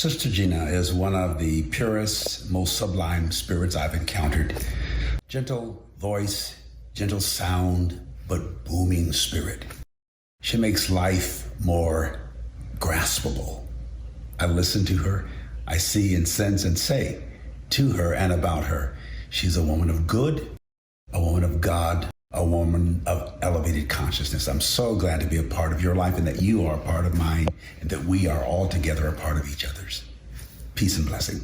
Sister Jenna is one of the purest, most sublime spirits I've encountered. Gentle voice, gentle sound, but booming spirit. She makes life more graspable. I listen to her, I see and sense and say to her and about her. She's a woman of good, a woman of God, a woman of elevated consciousness. I'm so glad to be a part of your life and that you are a part of mine and that we are all together a part of each other's. Peace and blessing.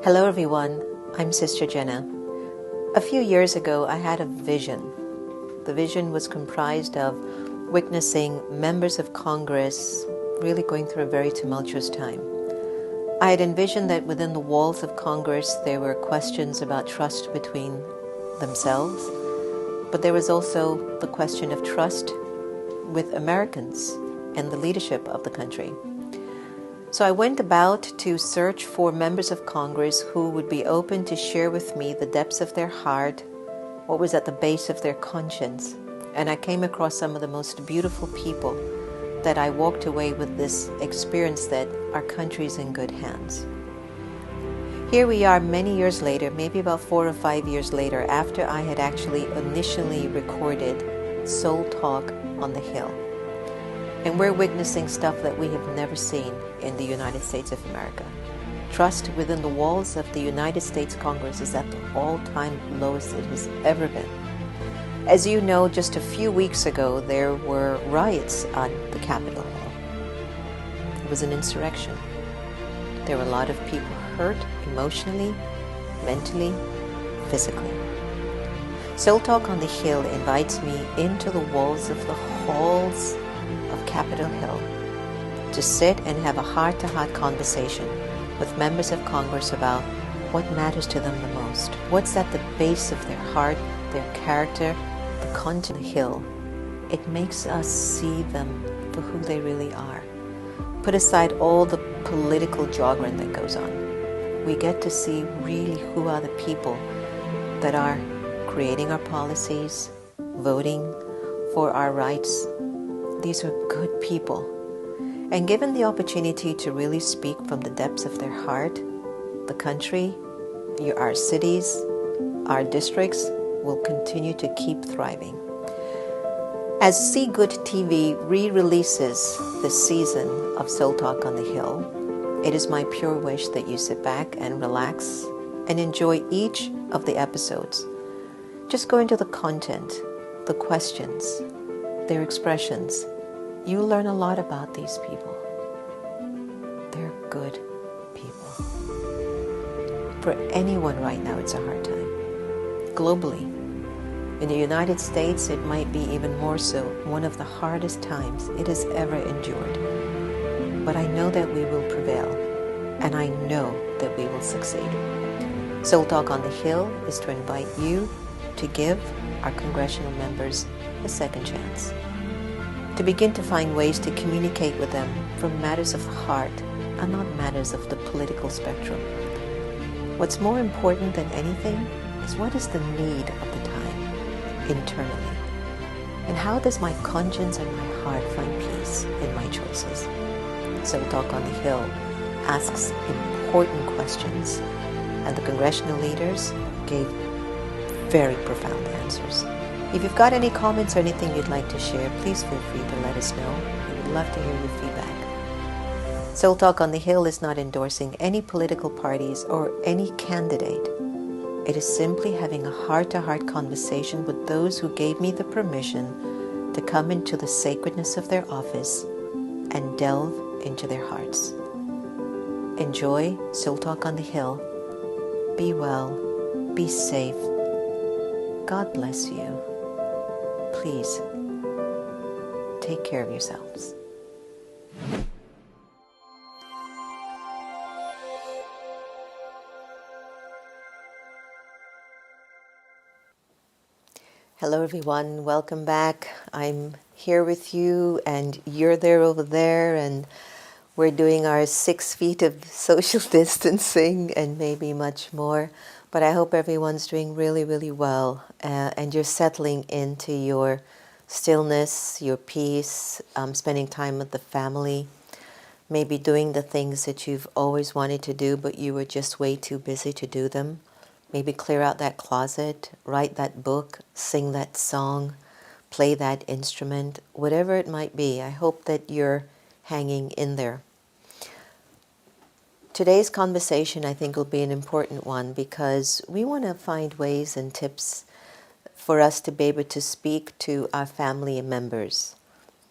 Hello everyone, I'm Sister Jenna. A few years ago I had a vision. The vision was comprised of witnessing members of Congress really going through a very tumultuous time. I had envisioned that within the walls of Congress there were questions about trust between themselves, but there was also the question of trust with Americans and the leadership of the country. So I went about to search for members of Congress who would be open to share with me the depths of their heart, what was at the base of their conscience. And I came across some of the most beautiful people that I walked away with this experience that our country is in good hands. Here we are many years later, maybe about 4 or 5 years later, after I had actually initially recorded Soul Talk on the Hill. And we're witnessing stuff that we have never seen in the United States of America. Trust within the walls of the United States Congress is at the all-time lowest it has ever been. As you know, just a few weeks ago, there were riots on the Capitol Hill. It was an insurrection. There were a lot of people hurt emotionally, mentally, physically. Soul Talk on the Hill invites me into the walls of the halls of Capitol Hill to sit and have a heart-to-heart conversation with members of Congress about what matters to them the most, what's at the base of their heart, their character, the content of the hill. It makes us see them for who they really are. Put aside all the political jargon that goes on. We get to see really who are the people that are creating our policies, voting for our rights. These are good people. And given the opportunity to really speak from the depths of their heart, the country, our cities, our districts will continue to keep thriving. As See Good TV re-releases this season of Soul Talk on the Hill, it is my pure wish that you sit back and relax and enjoy each of the episodes. Just go into the content, the questions, their expressions, you learn a lot about these people. They're good people. For anyone right now, it's a hard time. Globally, in the United States, it might be even more so, one of the hardest times it has ever endured. But I know that we will prevail, and I know that we will succeed. Soul Talk on the Hill is to invite you to give our congressional members a second chance, to begin to find ways to communicate with them from matters of the heart and not matters of the political spectrum. What's more important than anything is what is the need of the time internally, and how does my conscience and my heart find peace in my choices. Soul Talk on the Hill asks important questions, and the congressional leaders gave very profound answers. If you've got any comments or anything you'd like to share, please feel free to let us know. We would love to hear your feedback. Soul Talk on the Hill is not endorsing any political parties or any candidate. It is simply having a heart-to-heart conversation with those who gave me the permission to come into the sacredness of their office and delve into their hearts. Enjoy Soul Talk on the Hill. Be well. Be safe. God bless you. Please, take care of yourselves. Hello everyone, welcome back. I'm here with you and you're there over there, and we're doing our 6 feet of social distancing and maybe much more. But I hope everyone's doing really, really well, and you're settling into your stillness, your peace, spending time with the family, maybe doing the things that you've always wanted to do but you were just way too busy to do them. Maybe clear out that closet, write that book, sing that song, play that instrument, whatever it might be. I hope that you're hanging in there. Today's conversation, I think, will be an important one because we want to find ways and tips for us to be able to speak to our family members,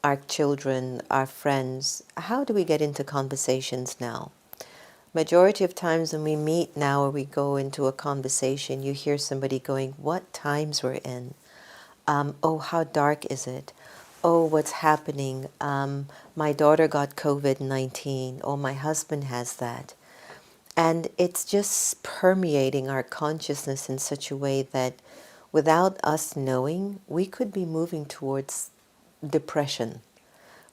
our children, our friends. How do we get into conversations now? Majority of times when we meet now or we go into a conversation, you hear somebody going, what times we're in? Oh, how dark is it? Oh, what's happening? My daughter got COVID-19. Oh, my husband has that. And it's just permeating our consciousness in such a way that without us knowing, we could be moving towards depression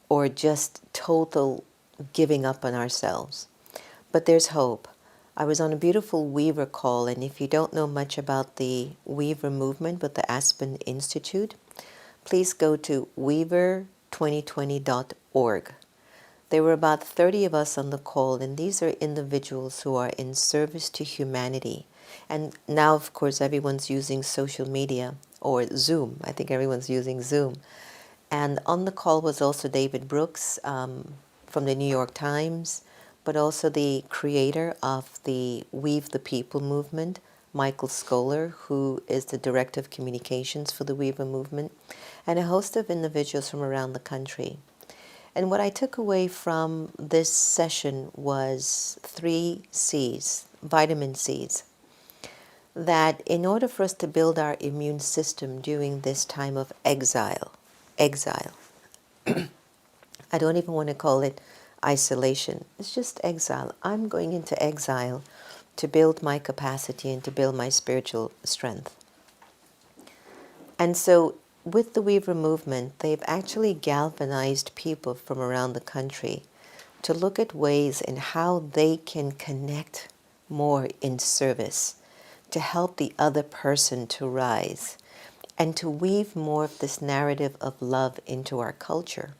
or just total giving up on ourselves. But there's hope. I was on a beautiful Weaver call, and if you don't know much about the Weaver movement with the Aspen Institute, please go to weaver2020.org. There were about 30 of us on the call, and these are individuals who are in service to humanity. And now, of course, everyone's using social media, or Zoom. I think everyone's using Zoom. And on the call was also David Brooks from the New York Times, but also the creator of the Weave the People movement, Michael Scholar, who is the Director of Communications for the Weaver movement, and a host of individuals from around the country. And what I took away from this session was 3 C's, vitamin C's, that in order for us to build our immune system during this time of exile, I don't even want to call it isolation, it's just exile. I'm going into exile to build my capacity and to build my spiritual strength. And so with the Weaver movement, they've actually galvanized people from around the country to look at ways in how they can connect more in service, to help the other person to rise, and to weave more of this narrative of love into our culture.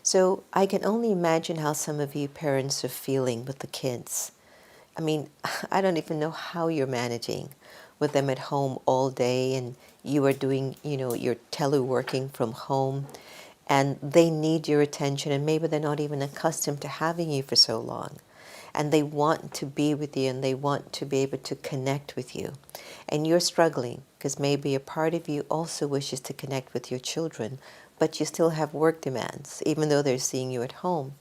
So I can only imagine how some of you parents are feeling with the kids. I mean, I don't even know how you're managing with them at home all day, and you are doing, you're teleworking from home, and they need your attention, and maybe they're not even accustomed to having you for so long. And they want to be with you, and they want to be able to connect with you. And you're struggling, because maybe a part of you also wishes to connect with your children, but you still have work demands, even though they're seeing you at home.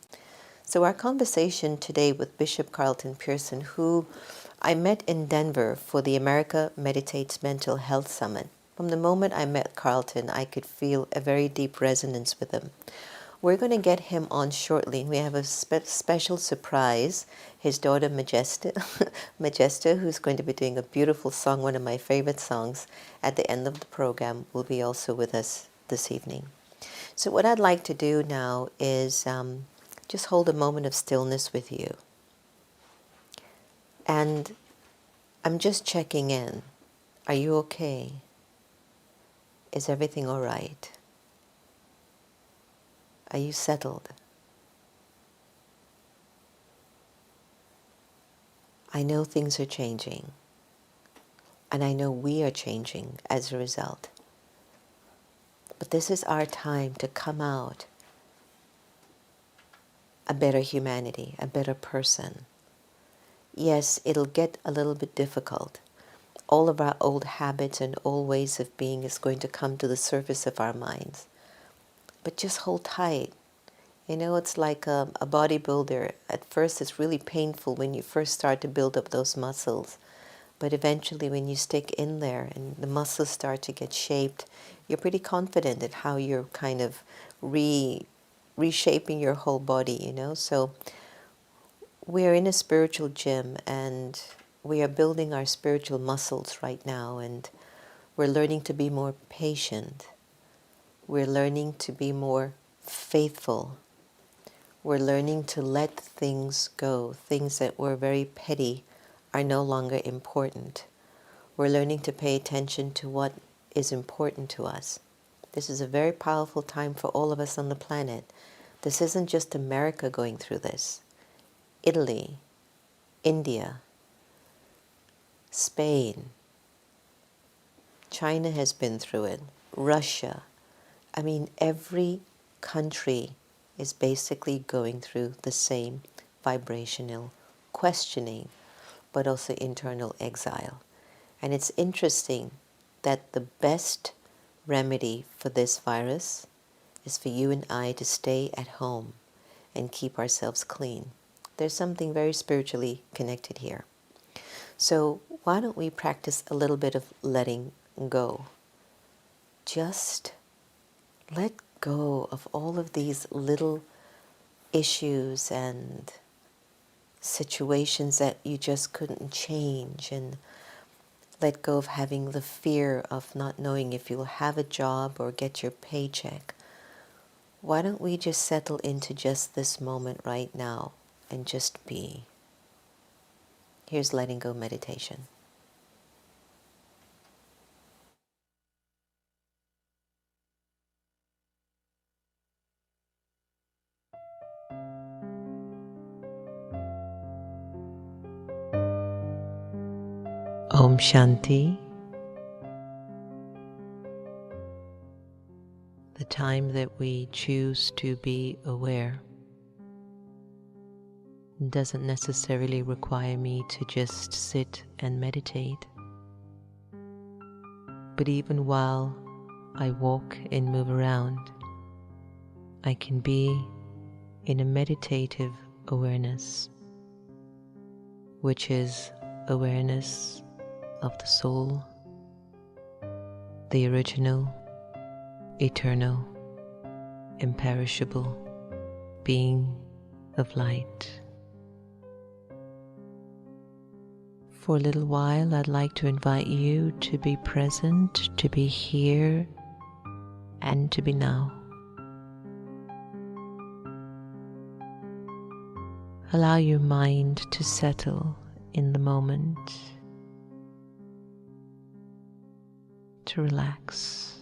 So our conversation today with Bishop Carlton Pearson, who I met in Denver for the America Meditates Mental Health Summit. From the moment I met Carlton, I could feel a very deep resonance with him. We're going to get him on shortly. We have a special surprise. His daughter, Majesta, who's going to be doing a beautiful song, one of my favorite songs, at the end of the program, will be also with us this evening. So what I'd like to do now is just hold a moment of stillness with you. And I'm just checking in. Are you okay? Is everything all right? Are you settled? I know things are changing, and I know we are changing as a result. But this is our time to come out a better humanity, a better person. Yes, it'll get a little bit difficult. All of our old habits and old ways of being is going to come to the surface of our minds. But just hold tight. You know, it's like a bodybuilder. At first, it's really painful when you first start to build up those muscles. But eventually, when you stick in there and the muscles start to get shaped, you're pretty confident at how you're kind of reshaping your whole body, you know. So we're in a spiritual gym, and we are building our spiritual muscles right now, and we're learning to be more patient. We're learning to be more faithful. We're learning to let things go. Things that were very petty are no longer important. We're learning to pay attention to what is important to us. This is a very powerful time for all of us on the planet. This isn't just America going through this. Italy, India, Spain, China has been through it, Russia. I mean, every country is basically going through the same vibrational questioning, but also internal exile. And it's interesting that the best remedy for this virus is for you and I to stay at home and keep ourselves clean. There's something very spiritually connected here. So why don't we practice a little bit of letting go? Just let go of all of these little issues and situations that you just couldn't change, and let go of having the fear of not knowing if you'll have a job or get your paycheck. Why don't we just settle into just this moment right now and just be? Here's letting go meditation. Om Shanti. The time that we choose to be aware doesn't necessarily require me to just sit and meditate. But even while I walk and move around, I can be in a meditative awareness, which is awareness of the soul, the original, eternal, imperishable being of light. For a little while, I'd like to invite you to be present, to be here, and to be now. Allow your mind to settle in the moment, to relax.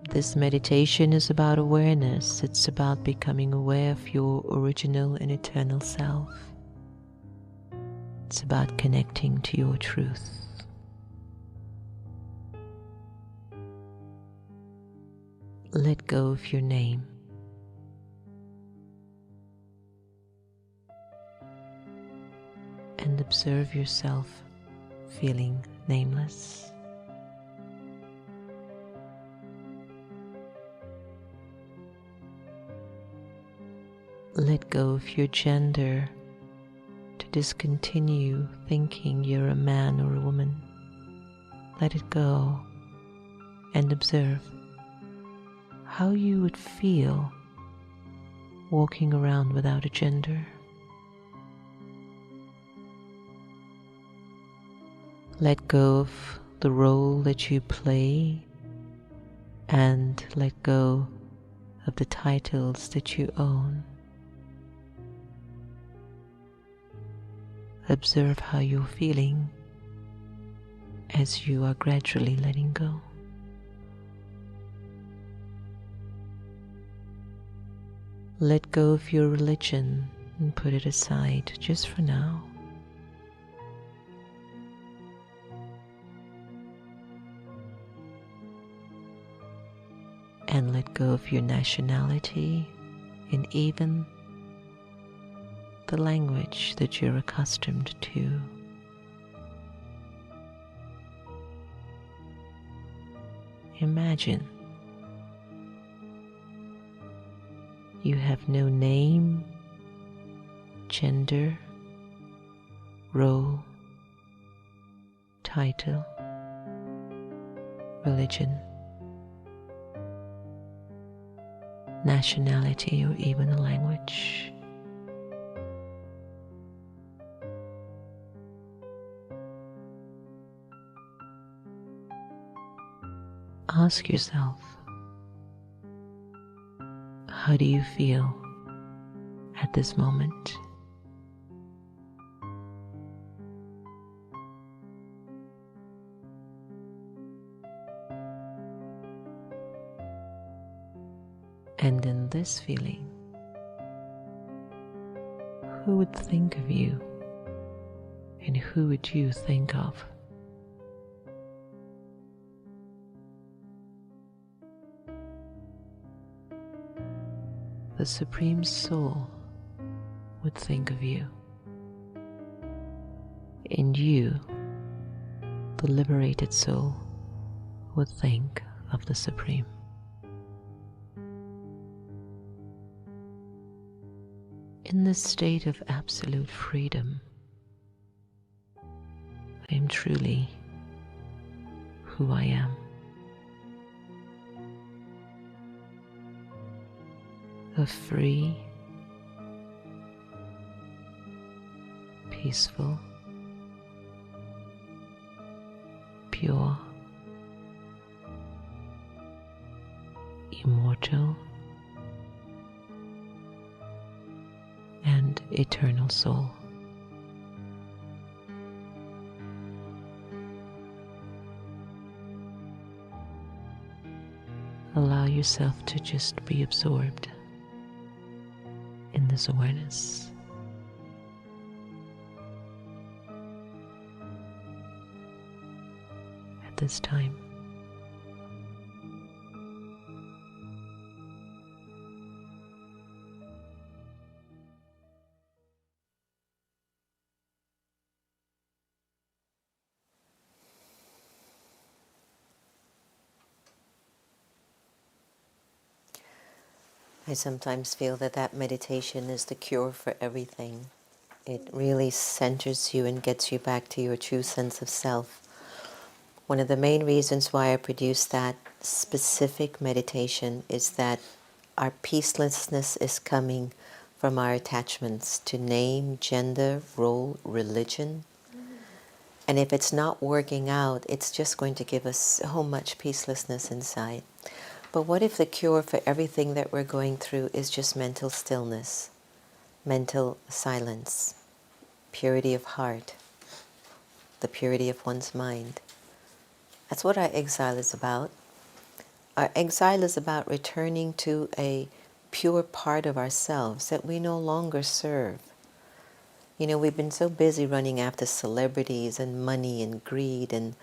This meditation is about awareness. It's about becoming aware of your original and eternal self. It's about connecting to your truth. Let go of your name. And observe yourself feeling nameless. Let go of your gender to discontinue thinking you're a man or a woman. Let it go and observe how you would feel walking around without a gender. Let go of the role that you play and let go of the titles that you own. Observe how you're feeling as you are gradually letting go. Let go of your religion and put it aside just for now. And let go of your nationality and even the language that you're accustomed to. Imagine you have no name, gender, role, title, religion, nationality, or even a language. Ask yourself, how do you feel at this moment? And in this feeling, who would think of you and who would you think of? The Supreme Soul would think of you, and you, the liberated soul, would think of the Supreme. In this state of absolute freedom, I am truly who I am. A free, peaceful, pure, immortal, and eternal soul. Allow yourself to just be absorbed in this awareness. At this time, I sometimes feel that that meditation is the cure for everything. It really centers you and gets you back to your true sense of self. One of the main reasons why I produce that specific meditation is that our peacelessness is coming from our attachments to name, gender, role, religion. And if it's not working out, it's just going to give us so much peacelessness inside. But what if the cure for everything that we're going through is just mental stillness, mental silence, purity of heart, the purity of one's mind? That's what our exile is about. Our exile is about returning to a pure part of ourselves that we no longer serve. You know, we've been so busy running after celebrities and money and greed and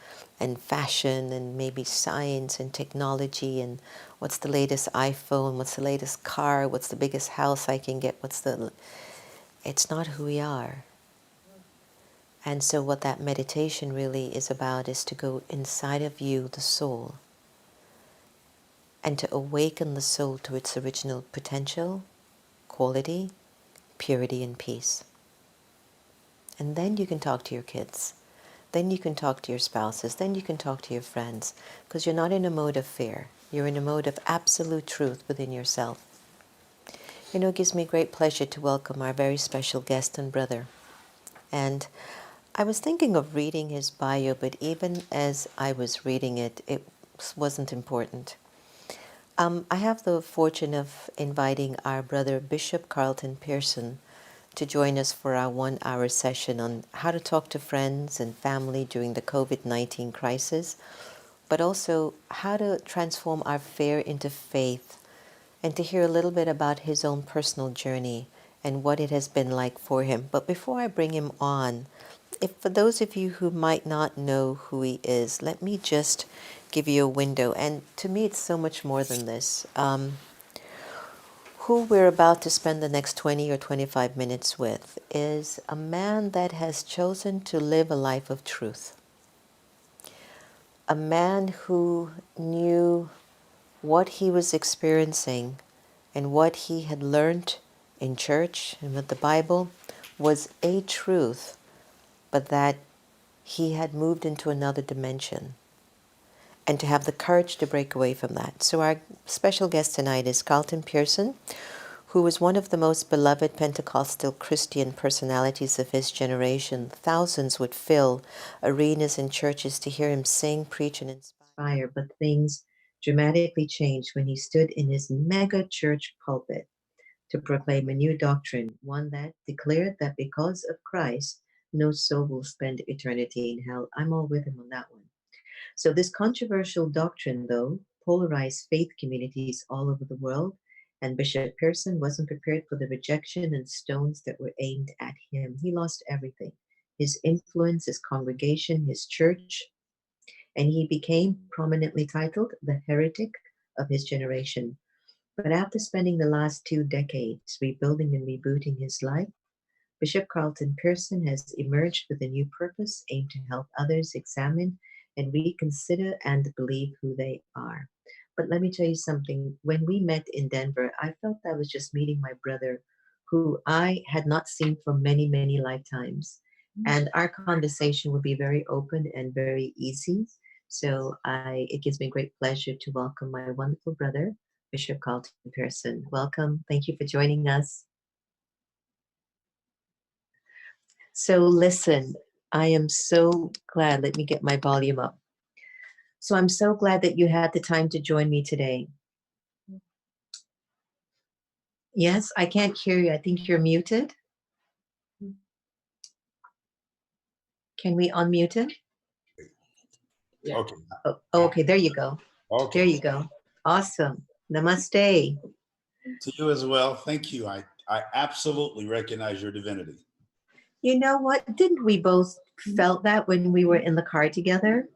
fashion and maybe science and technology and what's the latest iPhone, what's the latest car, what's the biggest house I can get, it's not who we are. And so what that meditation really is about is to go inside of you, the soul, and to awaken the soul to its original potential, quality, purity and peace. And then you can talk to your kids. Then you can talk to your spouses. Then you can talk to your friends, because you're not in a mode of fear. You're in a mode of absolute truth within yourself. You know, it gives me great pleasure to welcome our very special guest and brother. And I was thinking of reading his bio, but even as I was reading it, it wasn't important. I have the fortune of inviting our brother Bishop Carlton Pearson to join us for our 1-hour session on how to talk to friends and family during the COVID-19 crisis, but also how to transform our fear into faith, and to hear a little bit about his own personal journey and what it has been like for him. But before I bring him on, if for those of you who might not know who he is, let me just give you a window. And to me, it's so much more than this. Who we're about to spend the next 20 or 25 minutes with is a man that has chosen to live a life of truth. A man who knew what he was experiencing and what he had learned in church and with the Bible was a truth, but that he had moved into another dimension, and to have the courage to break away from that. So our special guest tonight is Carlton Pearson, who was one of the most beloved Pentecostal Christian personalities of his generation. Thousands would fill arenas and churches to hear him sing, preach, and inspire. But things dramatically changed when he stood in his mega church pulpit to proclaim a new doctrine, one that declared that because of Christ, no soul will spend eternity in hell. I'm all with him on that one. So this controversial doctrine, though, polarized faith communities all over the world, and Bishop Pearson wasn't prepared for the rejection and stones that were aimed at him. He lost everything: his influence, his congregation, his church, and he became prominently titled the heretic of his generation. But after spending the last 2 decades rebuilding and rebooting his life, Bishop Carlton Pearson has emerged with a new purpose aimed to help others examine and reconsider and believe who they are. But let me tell you something. When we met in Denver, I felt I was just meeting my brother, who I had not seen for many, many lifetimes. And our conversation would be very open and very easy. So it gives me great pleasure to welcome my wonderful brother, Bishop Carlton Pearson. Welcome. Thank you for joining us. So listen, I am so glad. Let me get my volume up. So I'm so glad that you had the time to join me today. Yes, I can't hear you. I think you're muted. Can we unmute him? Yeah. Okay. Oh, okay, there you go. Okay. There you go. Awesome. Namaste. To you as well. Thank you. I absolutely recognize your divinity. You know what? Didn't we both felt that when we were in the car together?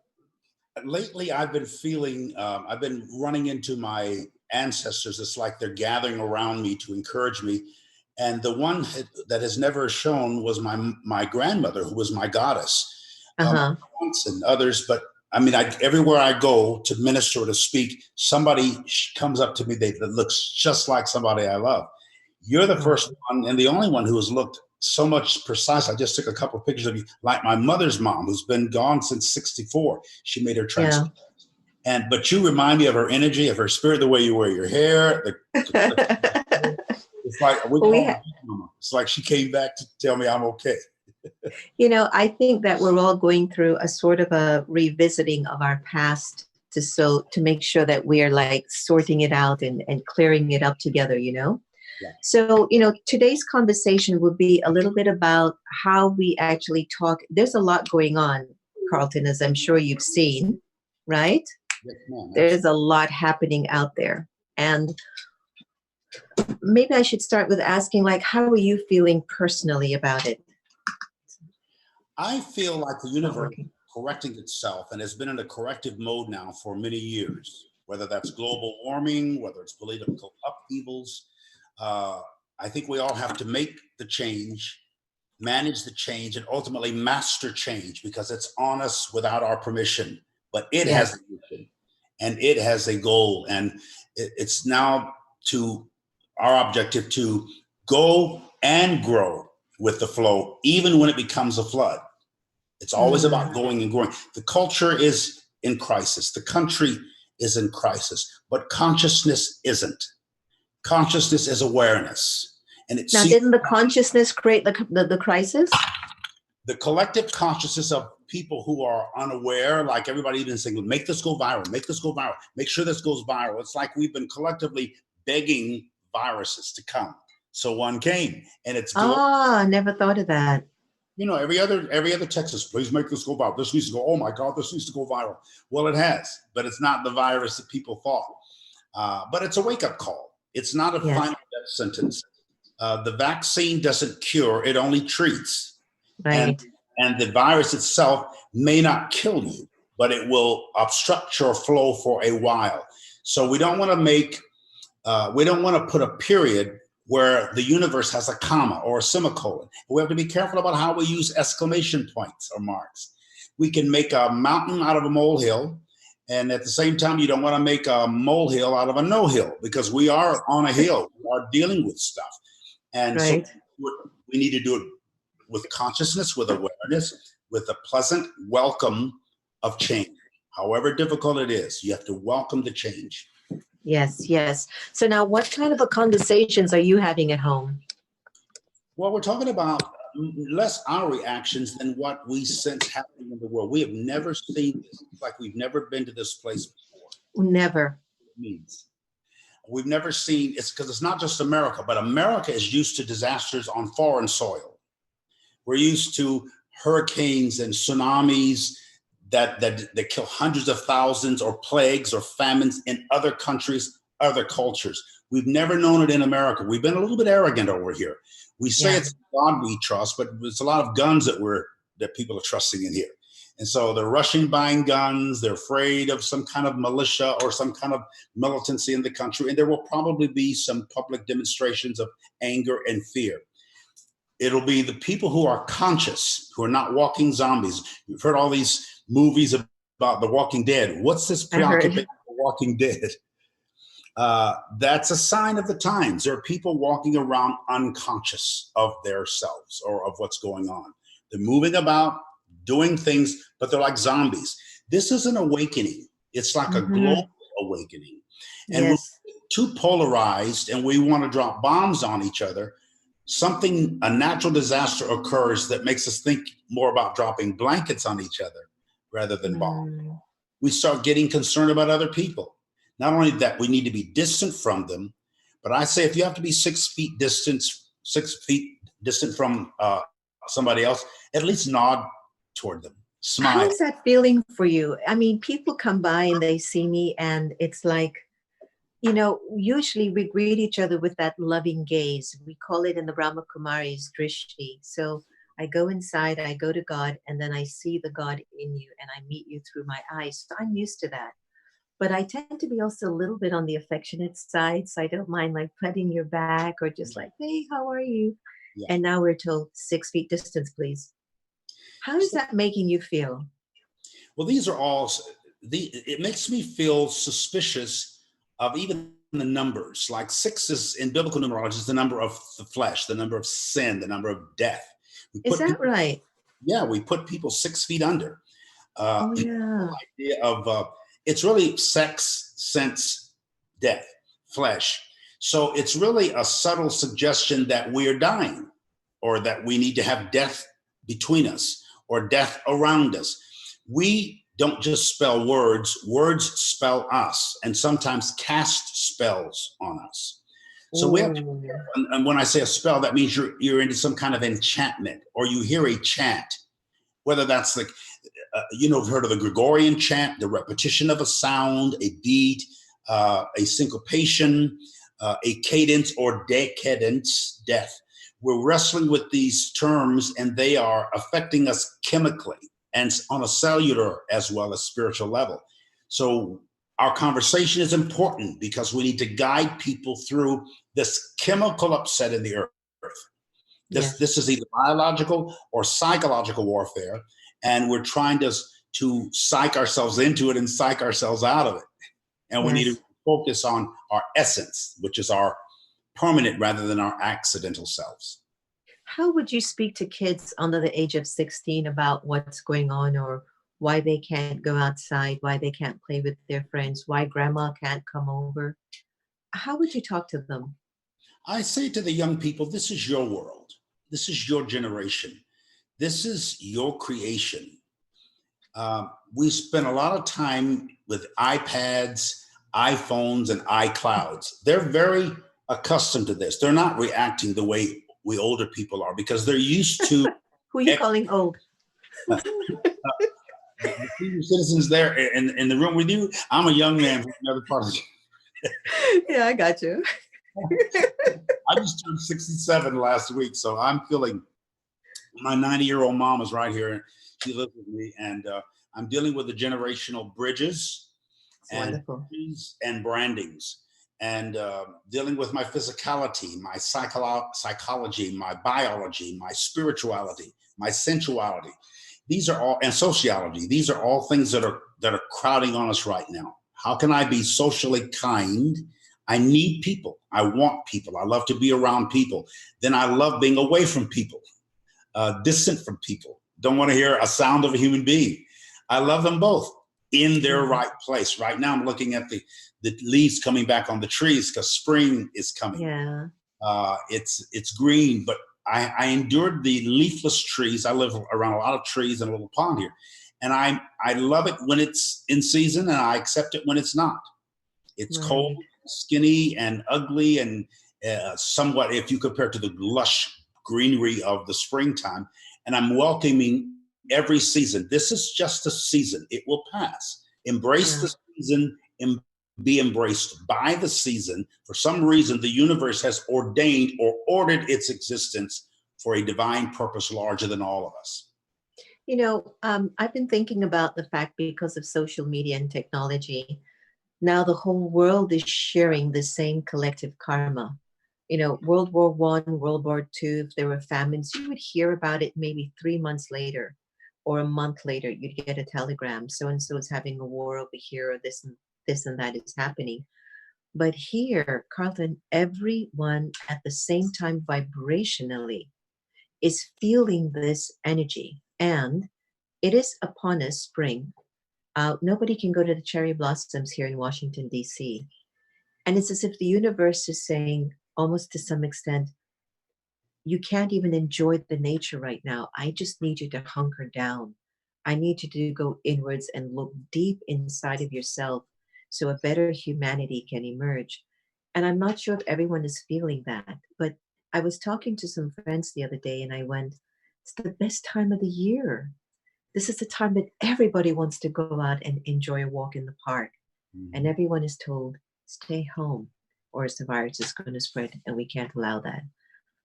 Lately, I've been feeling, I've been running into my ancestors. It's like they're gathering around me to encourage me. And the one that has never shown was my grandmother, who was my goddess. Once and others, but I mean, everywhere I go to minister or to speak, somebody comes up to me that looks just like somebody I love. You're the first one and the only one who has looked so much precise. I just took a couple of pictures of you, like my mother's mom, who's been gone since '64. She made her transition. Yeah. But you remind me of her energy, of her spirit, the way you wear your hair. It's like it's like she came back to tell me I'm okay. You know, I think that we're all going through a sort of a revisiting of our past to make sure that we're like sorting it out and clearing it up together, you know? Yeah. So, you know, today's conversation will be a little bit about how we actually talk. There's a lot going on, Carlton, as I'm sure you've seen, right? Yes, ma'am. There's a lot happening out there. And maybe I should start with asking, like, how are you feeling personally about it? I feel like the universe is correcting itself and has been in a corrective mode now for many years, whether that's global warming, whether it's political upheavals. I think we all have to make the change, manage the change, and ultimately master change, because it's on us without our permission. But it has a mission and it has a goal. And it's now to our objective to go and grow with the flow, even when it becomes a flood. It's always about going and growing. The culture is in crisis. The country is in crisis, but consciousness isn't. Consciousness is awareness. And Now, didn't the consciousness create the crisis? The collective consciousness of people who are unaware, like everybody even saying, make this go viral, make this go viral, make sure this goes viral. It's like we've been collectively begging viruses to come. So one came, and it's I never thought of that. You know, every other Texas, please make this go viral. This needs to go, oh my God, this needs to go viral. Well, it has, but it's not the virus that people thought. But it's a wake-up call. It's not a final death sentence. The vaccine doesn't cure, it only treats. Right. And the virus itself may not kill you, but it will obstruct your flow for a while. So we don't want to put a period where the universe has a comma or a semicolon. We have to be careful about how we use exclamation points or marks. We can make a mountain out of a molehill, and at the same time, you don't want to make a molehill out of a no-hill, because we are on a hill. We are dealing with stuff. And so we need to do it with consciousness, with awareness, with a pleasant welcome of change. However difficult it is, you have to welcome the change. Yes, yes. So now what kind of conversations are you having at home? Well, we're talking about less our reactions than what we sense happening in the world. We have never seen this. It's like we've never been to this place before. Never. It means we've never seen, it's because it's not just America, but America is used to disasters on foreign soil. We're used to hurricanes and tsunamis that kill hundreds of thousands, or plagues or famines in other countries, other cultures. We've never known it in America. We've been a little bit arrogant over here. We say it's God we trust, but it's a lot of guns that people are trusting in here. And so they're rushing buying guns. They're afraid of some kind of militia or some kind of militancy in the country. And there will probably be some public demonstrations of anger and fear. It'll be the people who are conscious, who are not walking zombies. You've heard all these movies about The Walking Dead. What's this preoccupation with The Walking Dead? That's a sign of the times. There are people walking around unconscious of their selves or of what's going on. They're moving about, doing things, but they're like zombies. This is an awakening. It's like a global awakening. And we're too polarized, and we want to drop bombs on each other. A natural disaster occurs that makes us think more about dropping blankets on each other rather than bombs. We start getting concerned about other people. Not only that, we need to be distant from them, but I say if you have to be 6 feet distant from somebody else, at least nod toward them, smile. How is that feeling for you? I mean, people come by and they see me, and it's like, you know, usually we greet each other with that loving gaze. We call it in the Brahma Kumaris drishti. So I go inside, I go to God, and then I see the God in you, and I meet you through my eyes. So I'm used to that. But I tend to be also a little bit on the affectionate side. So I don't mind like patting your back or just like, hey, how are you? Yeah. And now we're told 6 feet distance, please. How is that making you feel? Well, these are all, it makes me feel suspicious of even the numbers. Like 6 is, in biblical numerology, is the number of the flesh, the number of sin, the number of death. Is that right? Yeah, we put people 6 feet under. The idea of, it's really sex, sense, death, flesh. So it's really a subtle suggestion that we are dying, or that we need to have death between us, or death around us. We don't just spell words, words spell us, and sometimes cast spells on us. So we have to be careful. And when I say a spell, that means you're into some kind of enchantment, or you hear a chant, whether that's like, you've heard of the Gregorian chant, the repetition of a sound, a beat, a syncopation, a cadence or decadence, death. We're wrestling with these terms, and they are affecting us chemically and on a cellular as well as spiritual level. So our conversation is important because we need to guide people through this chemical upset in the earth. This is either biological or psychological warfare, and we're trying to psych ourselves into it and psych ourselves out of it. And we need to focus on our essence, which is our permanent rather than our accidental selves. How would you speak to kids under the age of 16 about what's going on, or why they can't go outside, why they can't play with their friends, why grandma can't come over? How would you talk to them? I say to the young people, this is your world. This is your generation. This is your creation. We spend a lot of time with iPads, iPhones, and iClouds. They're very accustomed to this. They're not reacting the way we older people are because they're used to. Who are you calling old? The senior citizens there in the room with you. I'm a young man from another part of the. Yeah, I got you. I just turned 67 last week, so I'm feeling. My 90-year-old mom is right here. She lives with me, and I'm dealing with the generational bridges and brandings, and dealing with my physicality, my psychology, my biology, my spirituality, my sensuality. These are all, and sociology. These are all things that are crowding on us right now. How can I be socially kind? I need people. I want people. I love to be around people. Then I love being away from people. Distant from people, don't want to hear a sound of a human being. I love them both in their right place. Right now, I'm looking at the leaves coming back on the trees because spring is coming. Yeah. It's green, but I endured the leafless trees. I live around a lot of trees and a little pond here, and I love it when it's in season, and I accept it when it's not. It's cold, skinny, and ugly, and somewhat, if you compare it to the lush greenery of the springtime, and I'm welcoming every season. This is just a season. It will pass. Embrace the season and be embraced by the season. For some reason, the universe has ordained or ordered its existence for a divine purpose larger than all of us. You know, I've been thinking about the fact because of social media and technology, now the whole world is sharing the same collective karma. You know, World War I, World War II, if there were famines, you would hear about it maybe 3 months later or a month later. You'd get a telegram, so-and-so is having a war over here, or this and that is happening. But here, Carlton, everyone at the same time vibrationally is feeling this energy. And it is upon us, spring. Nobody can go to the cherry blossoms here in Washington, D.C. And it's as if the universe is saying, almost to some extent, you can't even enjoy the nature right now. I just need you to hunker down. I need you to go inwards and look deep inside of yourself so a better humanity can emerge. And I'm not sure if everyone is feeling that, but I was talking to some friends the other day and I went, it's the best time of the year. This is the time that everybody wants to go out and enjoy a walk in the park. And everyone is told, stay home, or else the virus is going to spread, and we can't allow that.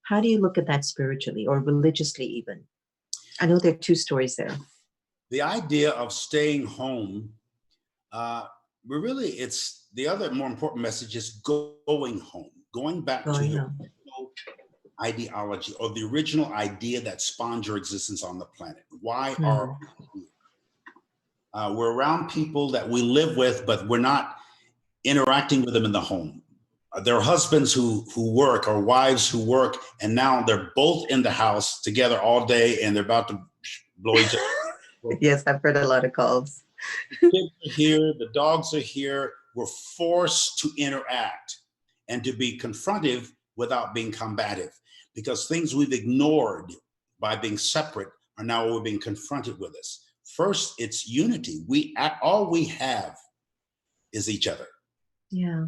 How do you look at that spiritually or religiously even? I know there are two stories there. The idea of staying home, it's the other more important message is going home, going back to your original ideology or the original idea that spawned your existence on the planet. Why are we here? We're around people that we live with, but we're not interacting with them in the home. There are husbands who work or wives who work, and now they're both in the house together all day and they're about to blow each other. Yes, I've heard a lot of calls. The kids are here, the dogs are here. We're forced to interact and to be confrontive without being combative, because things we've ignored by being separate are now we're being confronted with us. First, it's unity. All we have is each other. Yeah.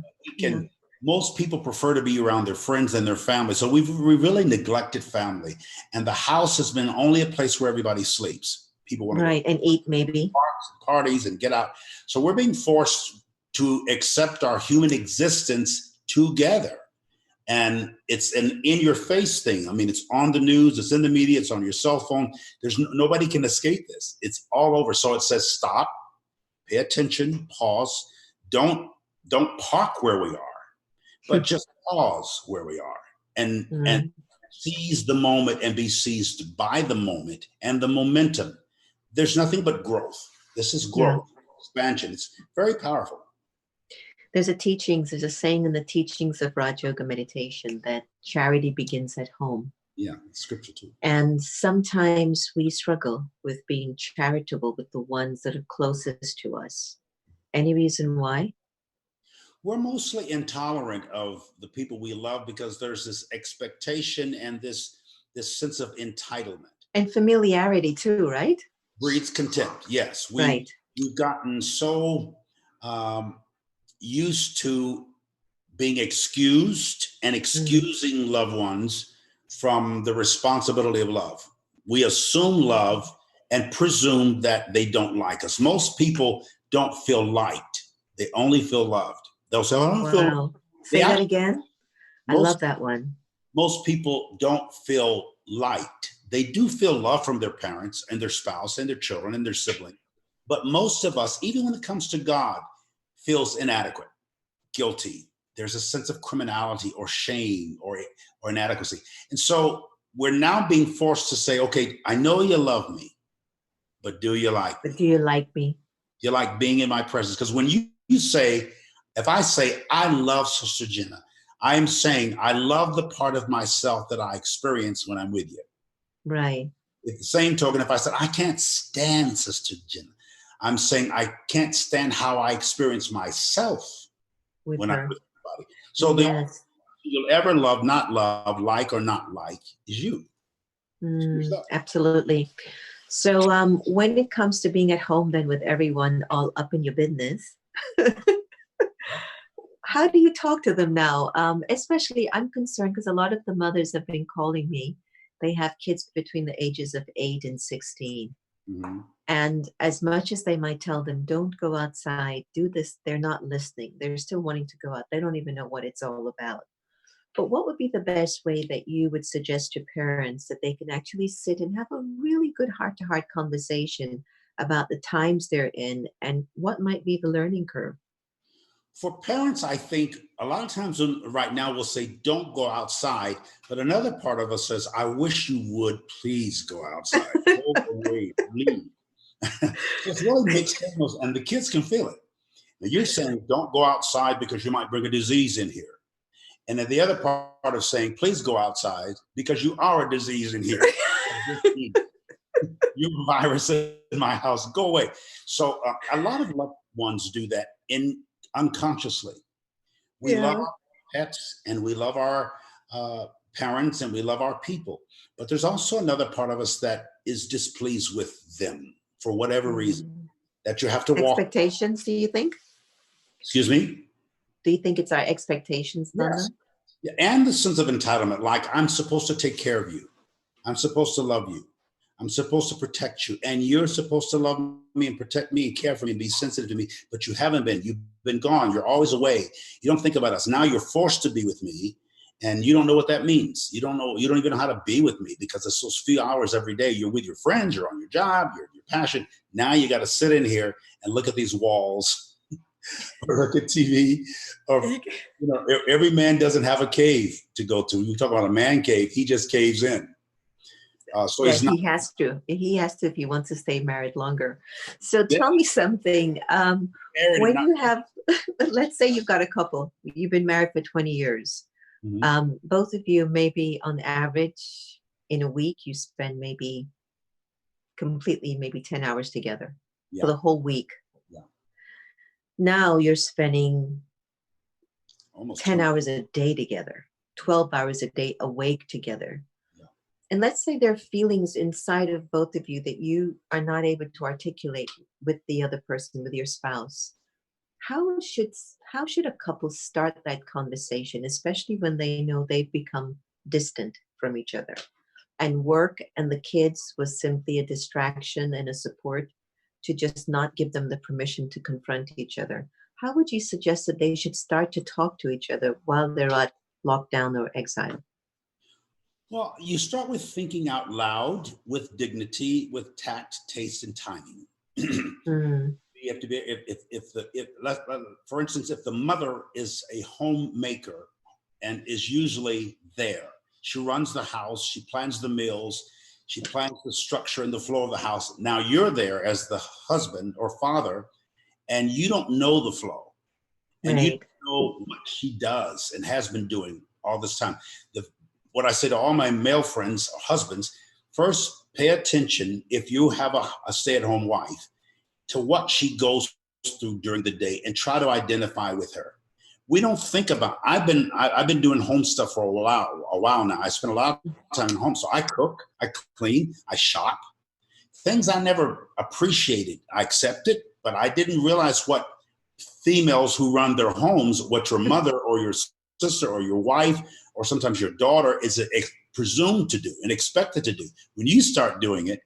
Most people prefer to be around their friends and their family. So we really neglected family. And the house has been only a place where everybody sleeps. People want to go and eat maybe. Parties and get out. So we're being forced to accept our human existence together. And it's an in-your-face thing. I mean, it's on the news, it's in the media, it's on your cell phone. Nobody can escape this. It's all over. So it says stop, pay attention, pause. Don't park where we are, but just pause where we are and seize the moment and be seized by the moment and the momentum. There's nothing but growth. This is growth, expansion. It's very powerful. There's a saying in the teachings of Raj Yoga meditation that charity begins at home. Yeah, scripture too. And sometimes we struggle with being charitable with the ones that are closest to us. Any reason why? We're mostly intolerant of the people we love because there's this expectation and this sense of entitlement. And familiarity too, right? Breeds contempt. Yes, Right. we've gotten so used to being excused and excusing loved ones from the responsibility of love. We assume love and presume that they don't like us. Most people don't feel liked; they only feel loved. They'll say, "Oh, I don't feel." Wow. Say that again. I Most love that one. most people don't feel liked. They do feel love from their parents and their spouse and their children and their siblings. But most of us, even when it comes to God, feels inadequate, guilty. There's a sense of criminality or shame or inadequacy. And so we're now being forced to say, okay, I know you love me, but do you like me? But do you like me? Do you like being in my presence? Because when you say, if I say, I love Sister Jenna, I am saying I love the part of myself that I experience when I'm with you. Right. At the same token, if I said, I can't stand Sister Jenna, I'm saying I can't stand how I experience myself With when her. I'm with somebody. So the only Yes. you'll ever love, not love, like or not like, is you. Yourself. Absolutely. So when it comes to being at home then with everyone all up in your business, how do you talk to them now? Especially, I'm concerned because a lot of the mothers have been calling me. They have kids between the ages of 8 and 16. Mm-hmm. And as much as they might tell them, don't go outside, do this, they're not listening. They're still wanting to go out. They don't even know what it's all about. But what would be the best way that you would suggest to parents that they can actually sit and have a really good heart-to-heart conversation about the times they're in and what might be the learning curve? For parents, I think a lot of times right now we'll say, don't go outside. But another part of us says, I wish you would please go outside. Go away, leave. So it's really mixed signals, and the kids can feel it. Now you're saying, don't go outside because you might bring a disease in here. And then the other part of saying, please go outside because you are a disease in here. You virus in my house, go away. So a lot of loved ones do that unconsciously. We love our pets and we love our parents and we love our people. But there's also another part of us that is displeased with them for whatever reason that you have to walk. Expectations, do you think? Excuse me? Do you think it's our expectations, Nana? Yes. Yeah, and the sense of entitlement, like I'm supposed to take care of you. I'm supposed to love you. I'm supposed to protect you. And you're supposed to love me and protect me and care for me and be sensitive to me. But you haven't been. You've been gone. You're always away. You don't think about us. Now you're forced to be with me. And you don't know what that means. You don't know. You don't even know how to be with me because it's those few hours every day. You're with your friends. You're on your job. You're passion. Now you got to sit in here and look at these walls or look at TV. Or, every man doesn't have a cave to go to. You talk about a man cave. He just caves in. So yes, he has to. He has to if he wants to stay married longer. So tell me something. When you have, let's say you've got a couple, you've been married for 20 years. Mm-hmm. Both of you, maybe on average, in a week, you spend maybe 10 hours together for the whole week. Yeah. Now you're spending almost 10 hours a day together, 12 hours a day awake together. And let's say there are feelings inside of both of you that you are not able to articulate with the other person, with your spouse. How should a couple start that conversation, especially when they know they've become distant from each other? And work and the kids was simply a distraction and a support to just not give them the permission to confront each other. How would you suggest that they should start to talk to each other while they're at lockdown or exile? Well, you start with thinking out loud, with dignity, with tact, taste, and timing. You have to be. For instance, if the mother is a homemaker and is usually there, she runs the house, she plans the meals, she plans the structure and the flow of the house. Now you're there as the husband or father, and you don't know the flow, and you don't know what she does and has been doing all this time. what I say to all my male friends, husbands, first pay attention if you have a stay-at-home wife to what she goes through during the day and try to identify with her. We don't think about, I've been doing home stuff for a while now. I spend a lot of time at home. So I cook, I clean, I shop. Things I never appreciated. I accepted, but I didn't realize what females who run their homes, what your mother or your sister or your wife or sometimes your daughter is presumed to do and expected to do. When you start doing it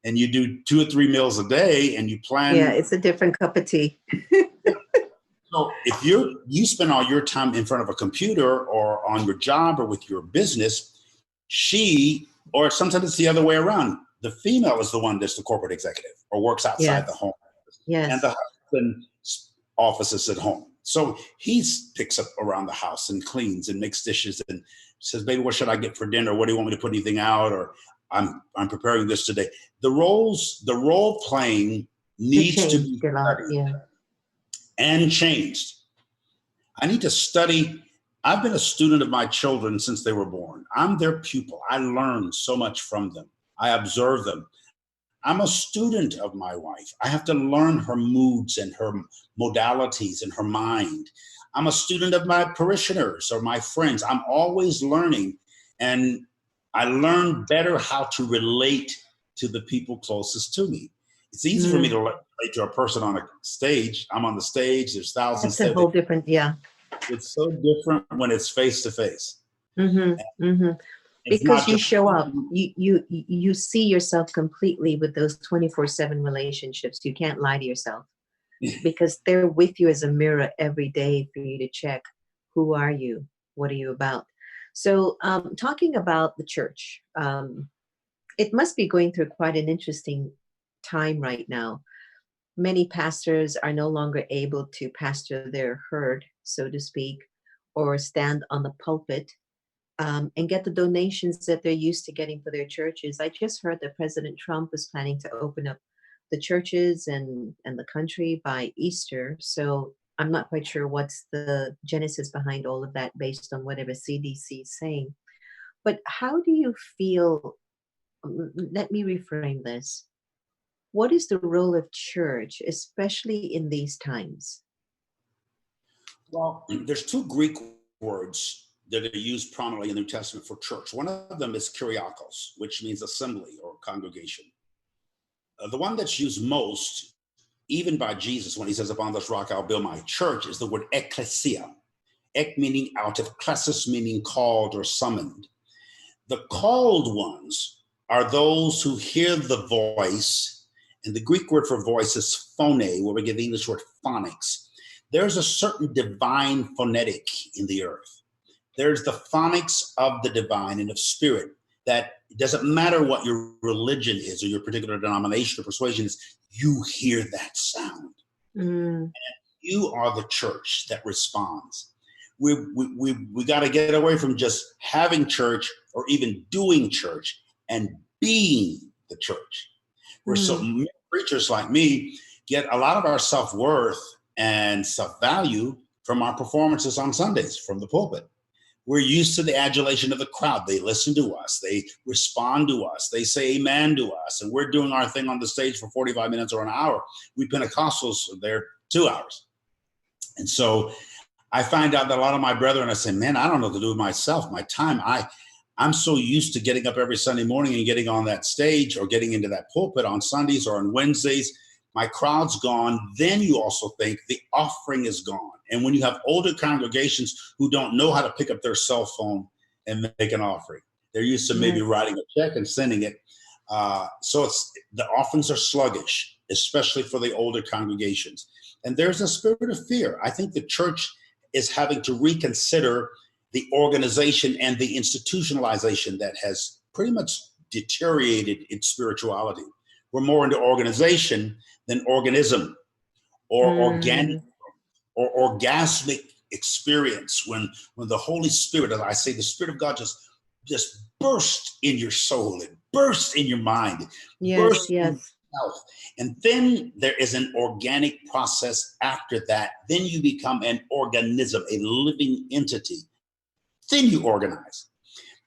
and you do 2 or 3 meals a day and you plan. Yeah, it's a different cup of tea. So if you spend all your time in front of a computer or on your job or with your business, or sometimes it's the other way around. The female is the one that's the corporate executive or works outside the home. Yes. And the husband's office is at home. So he picks up around the house and cleans and makes dishes and says, baby, what should I get for dinner? What do you want me to put anything out? Or I'm preparing this today. The role playing needs to be studied and changed. I need to study. I've been a student of my children since they were born. I'm their pupil. I learn so much from them. I observe them. I'm a student of my wife. I have to learn her moods and her modalities and her mind. I'm a student of my parishioners or my friends. I'm always learning, and I learn better how to relate to the people closest to me. It's easy for me to relate to a person on a stage. I'm on the stage. There's thousands. That's a whole different, It's so different when it's face to face. Because you show up, you see yourself completely with those 24/7 relationships. You can't lie to yourself because they're with you as a mirror every day for you to check, who are you? What are you about? So talking about the church, it must be going through quite an interesting time right now. Many pastors are no longer able to pastor their herd, so to speak, or stand on the pulpit and get the donations that they're used to getting for their churches. I just heard that President Trump is planning to open up the churches and the country by Easter. So I'm not quite sure what's the genesis behind all of that based on whatever CDC is saying. But how do you feel? Let me reframe this. What is the role of church, especially in these times? Well, there's 2 Greek words that are used prominently in the New Testament for church. One of them is kyriakos, which means assembly or congregation. The one that's used most, even by Jesus, when he says, upon this rock I'll build my church, is the word ekklesia. Ek meaning out of, klesis meaning called or summoned. The called ones are those who hear the voice, and the Greek word for voice is phone, where we get the English word phonics. There's a certain divine phonetic in the earth. There's the phonics of the divine and of spirit that it doesn't matter what your religion is or your particular denomination or persuasion is, you hear that sound. And you are the church that responds. We got to get away from just having church or even doing church and being the church. Where so many preachers like me get a lot of our self-worth and self-value from our performances on Sundays from the pulpit. We're used to the adulation of the crowd. They listen to us. They respond to us. They say amen to us. And we're doing our thing on the stage for 45 minutes or an hour. We Pentecostals are there 2 hours. And so I find out that a lot of my brethren, I say, man, I don't know what to do with myself, my time. I'm so used to getting up every Sunday morning and getting on that stage or getting into that pulpit on Sundays or on Wednesdays. My crowd's gone. Then you also think the offering is gone. And when you have older congregations who don't know how to pick up their cell phone and make an offering, they're used to maybe writing a check and sending it. So the offerings are sluggish, especially for the older congregations. And there's a spirit of fear. I think the church is having to reconsider the organization and the institutionalization that has pretty much deteriorated its spirituality. We're more into organization than organism or organic or orgasmic experience when the Holy Spirit, as I say, the Spirit of God just bursts in your soul, it bursts in your mind, bursts in yourself. And then there is an organic process after that. Then you become an organism, a living entity. Then you organize.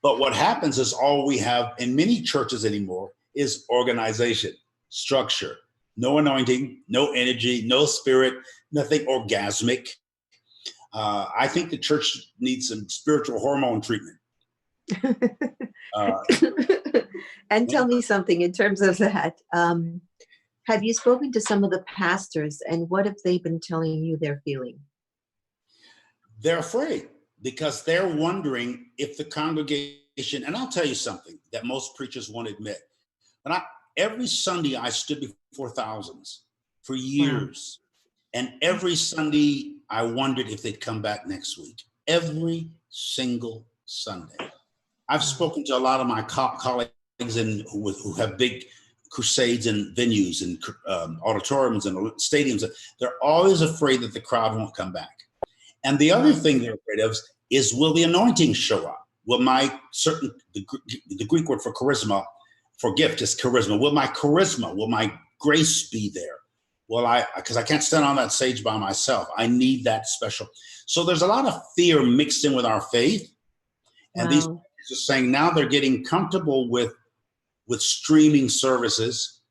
But what happens is all we have in many churches anymore is organization, structure, no anointing, no energy, no spirit, nothing orgasmic. I think the church needs some spiritual hormone treatment. And tell me something in terms of that. Have you spoken to some of the pastors, and what have they been telling you they're feeling? They're afraid because they're wondering if the congregation, and I'll tell you something that most preachers won't admit. But every Sunday I stood before thousands for years. Wow. And every Sunday I wondered if they'd come back next week. Every single Sunday. I've spoken to a lot of my colleagues who have big crusades and venues and auditoriums and stadiums. They're always afraid that the crowd won't come back. And the other thing they're afraid of is, will the anointing show up? Will the Greek word for charisma, for gift is charisma. Will my grace be there? Because I can't stand on that stage by myself. I need that special. So there's a lot of fear mixed in with our faith. And these are saying now they're getting comfortable with streaming services.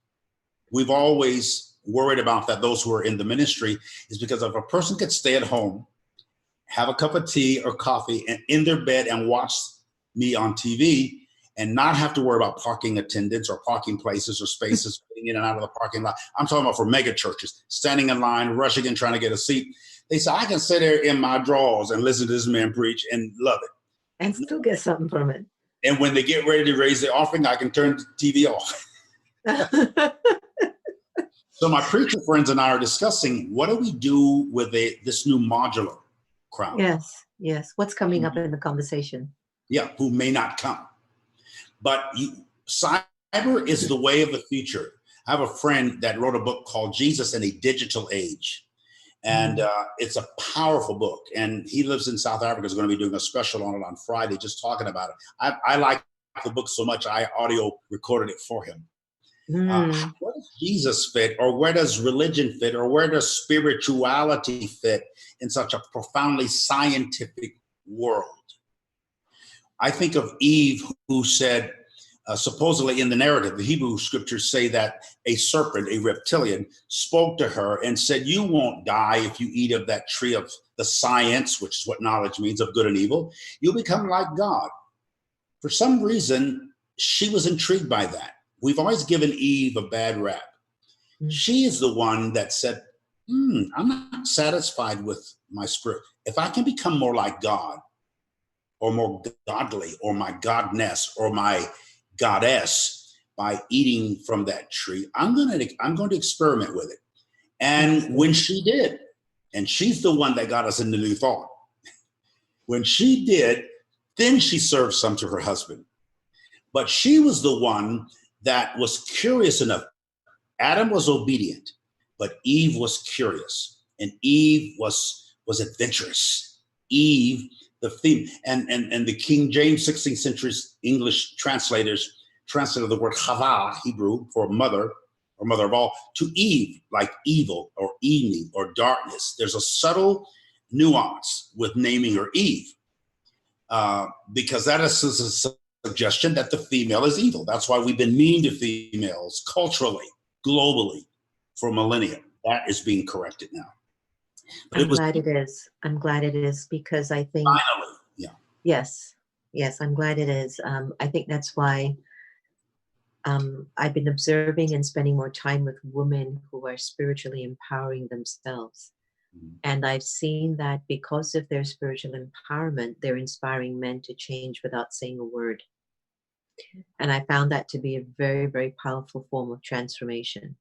We've always worried about that, those who are in the ministry, is because if a person could stay at home, have a cup of tea or coffee and in their bed and watch me on TV and not have to worry about parking attendants or parking places or spaces getting in and out of the parking lot. I'm talking about for mega churches, standing in line, rushing in, trying to get a seat. They say, I can sit there in my drawers and listen to this man preach and love it. And still get something from it. And when they get ready to raise the offering, I can turn the TV off. So my preacher friends and I are discussing, what do we do with this new modular crowd? Yes. What's coming up in the conversation? Yeah, who may not come. But cyber is the way of the future. I have a friend that wrote a book called Jesus in a Digital Age. And it's a powerful book. And he lives in South Africa. Is going to be doing a special on it on Friday, just talking about it. I like the book so much, I audio recorded it for him. Where does Jesus fit, or where does religion fit, or where does spirituality fit in such a profoundly scientific world? I think of Eve, who said, supposedly in the narrative, the Hebrew scriptures say that a serpent, a reptilian, spoke to her and said, you won't die if you eat of that tree of the science, which is what knowledge means, of good and evil. You'll become like God. For some reason, she was intrigued by that. We've always given Eve a bad rap. She is the one that said, I'm not satisfied with my spirit. If I can become more like God, or more godly, or my godness, or my goddess by eating from that tree, I'm going to experiment with it. And when she did, and she's the one that got us into New Thought, when she did, then she served some to her husband. But she was the one that was curious enough. Adam was obedient, but Eve was curious, and Eve was adventurous. Eve, the theme, and the King James 16th century English translators translated the word Chava, Hebrew, for mother, or mother of all, to Eve, like evil or evening or darkness. There's a subtle nuance with naming her Eve, because that is a suggestion that the female is evil. That's why we've been mean to females culturally, globally, for millennia. That is being corrected now. But I'm glad it is. I'm glad it is, because I think finally, Yes, I'm glad it is. I think that's why I've been observing and spending more time with women who are spiritually empowering themselves. And I've seen that because of their spiritual empowerment, they're inspiring men to change without saying a word. And I found that to be a very, very powerful form of transformation.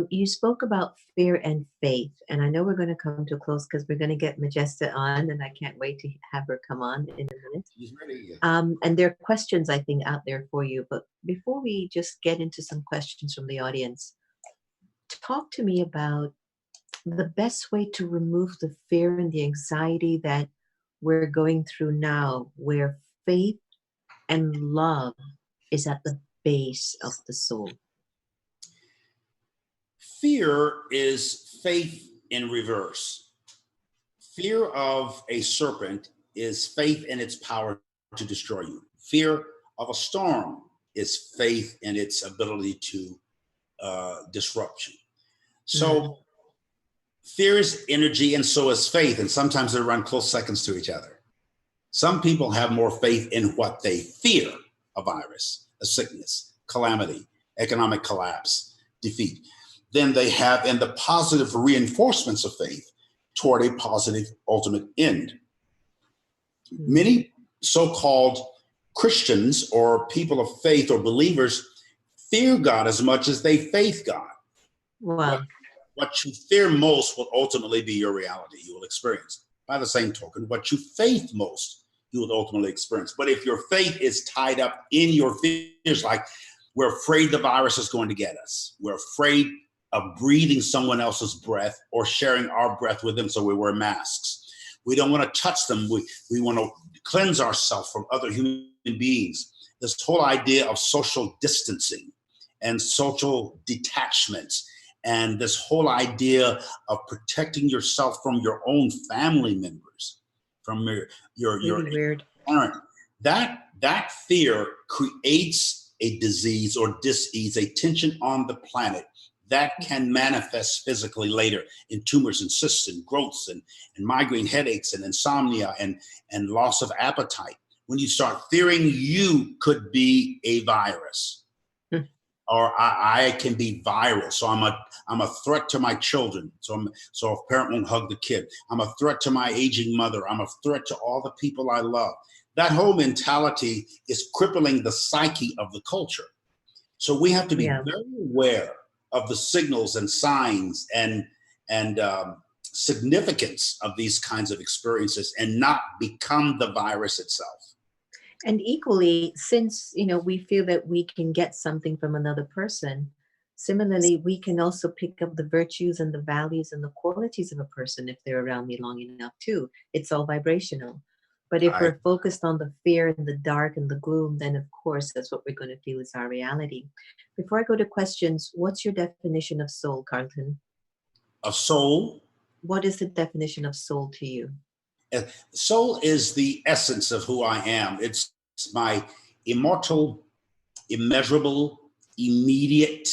You spoke about fear and faith, and I know we're going to come to a close because we're going to get Majesta on, and I can't wait to have her come on in a minute. She's ready. And there are questions, I think, out there for you. But before we just get into some questions from the audience, talk to me about the best way to remove the fear and the anxiety that we're going through now, where faith and love is at the base of the soul. Fear is faith in reverse. Fear of a serpent is faith in its power to destroy you. Fear of a storm is faith in its ability to disrupt you. So fear is energy, and so is faith, and sometimes they run close seconds to each other. Some people have more faith in what they fear: a virus, a sickness, calamity, economic collapse, defeat, than they have in the positive reinforcements of faith toward a positive ultimate end. Many so-called Christians or people of faith or believers fear God as much as they faith God. Wow. What you fear most will ultimately be your reality. You will experience. By the same token, what you faith most, you will ultimately experience. But if your faith is tied up in your fears, like we're afraid the virus is going to get us, we're afraid of breathing someone else's breath or sharing our breath with them, so we wear masks. We don't want to touch them. We want to cleanse ourselves from other human beings. This whole idea of social distancing and social detachment, and this whole idea of protecting yourself from your own family members, from your Weird. parent, that fear creates a disease or dis-ease, a tension on the planet that can manifest physically later in tumors and cysts and growths and migraine headaches and insomnia and loss of appetite. When you start fearing you could be a virus, or I can be viral, so I'm a threat to my children. So a parent won't hug the kid. I'm a threat to my aging mother. I'm a threat to all the people I love. That whole mentality is crippling the psyche of the culture. So we have to be very aware of the signals and signs and significance of these kinds of experiences, and not become the virus itself. And equally, since we feel that we can get something from another person, similarly, we can also pick up the virtues and the values and the qualities of a person if they're around me long enough too. It's all vibrational. But if we're focused on the fear and the dark and the gloom, then of course that's what we're going to feel is our reality. Before I go to questions, what's your definition of soul, Carlton? Of soul? What is the definition of soul to you? Soul is the essence of who I am. It's my immortal, immeasurable, immediate,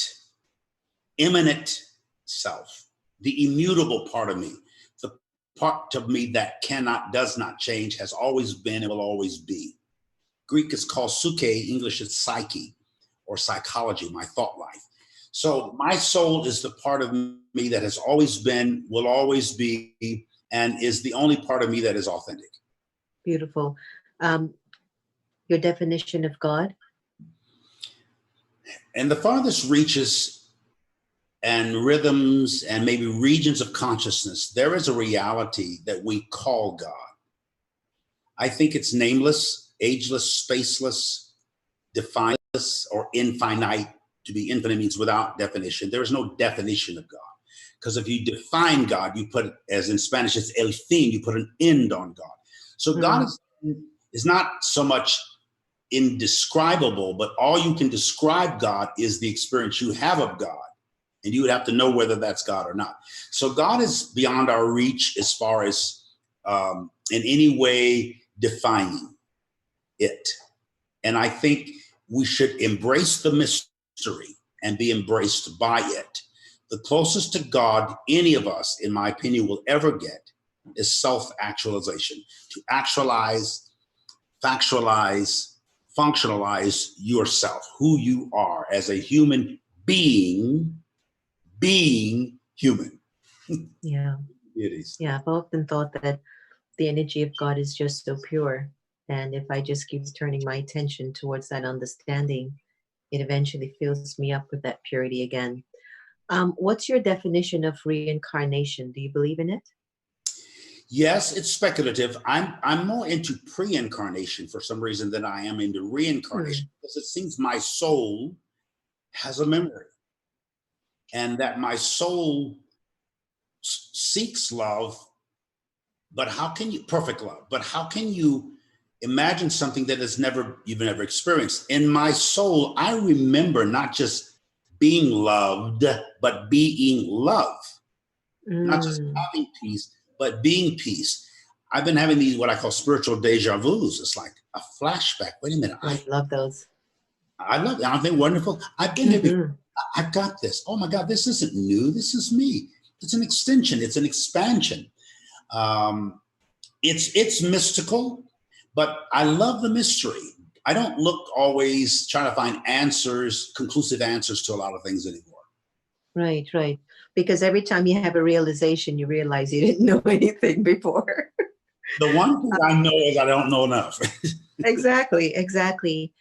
immanent self, the immutable part of me, the part of me that does not change, has always been and will always be. Greek is called psyche, English is psyche or psychology, my thought life. So my soul is the part of me that has always been, will always be, and is the only part of me that is authentic. Beautiful. Your definition of God? And the farthest reaches and rhythms and maybe regions of consciousness, there is a reality that we call God. I think it's nameless, ageless, spaceless, defineless, or infinite. To be infinite means without definition. There is no definition of God. Because if you define God, you put, as in Spanish, it's el fin, you put an end on God. So God is not so much indescribable, but all you can describe God is the experience you have of God. And you would have to know whether that's God or not. So God is beyond our reach as far as in any way defining it. And I think we should embrace the mystery and be embraced by it. The closest to God any of us, in my opinion, will ever get is self-actualization. To actualize, factualize, functionalize yourself, who you are as a human being human. Yeah. It is. Yeah, I've often thought that the energy of God is just so pure. And if I just keep turning my attention towards that understanding, it eventually fills me up with that purity again. What's your definition of reincarnation? Do you believe in it? Yes, it's speculative. I'm more into pre-incarnation for some reason than I am into reincarnation, because it seems my soul has a memory, and that my soul seeks love, but how can you, perfect love, but how can you imagine something that you've never experienced? In my soul, I remember not just being loved, but being love, not just having peace, but being peace. I've been having these, what I call spiritual deja vus. It's like a flashback. Wait a minute. I love those. I love it. Aren't they wonderful? I've been here before. I've got this. Oh my God, this isn't new. This is me. It's an extension. It's an expansion. It's mystical, but I love the mystery. I don't look always trying to find answers, conclusive answers to a lot of things anymore. Right, right. Because every time you have a realization, you realize you didn't know anything before. The one thing I know is I don't know enough. Exactly, exactly.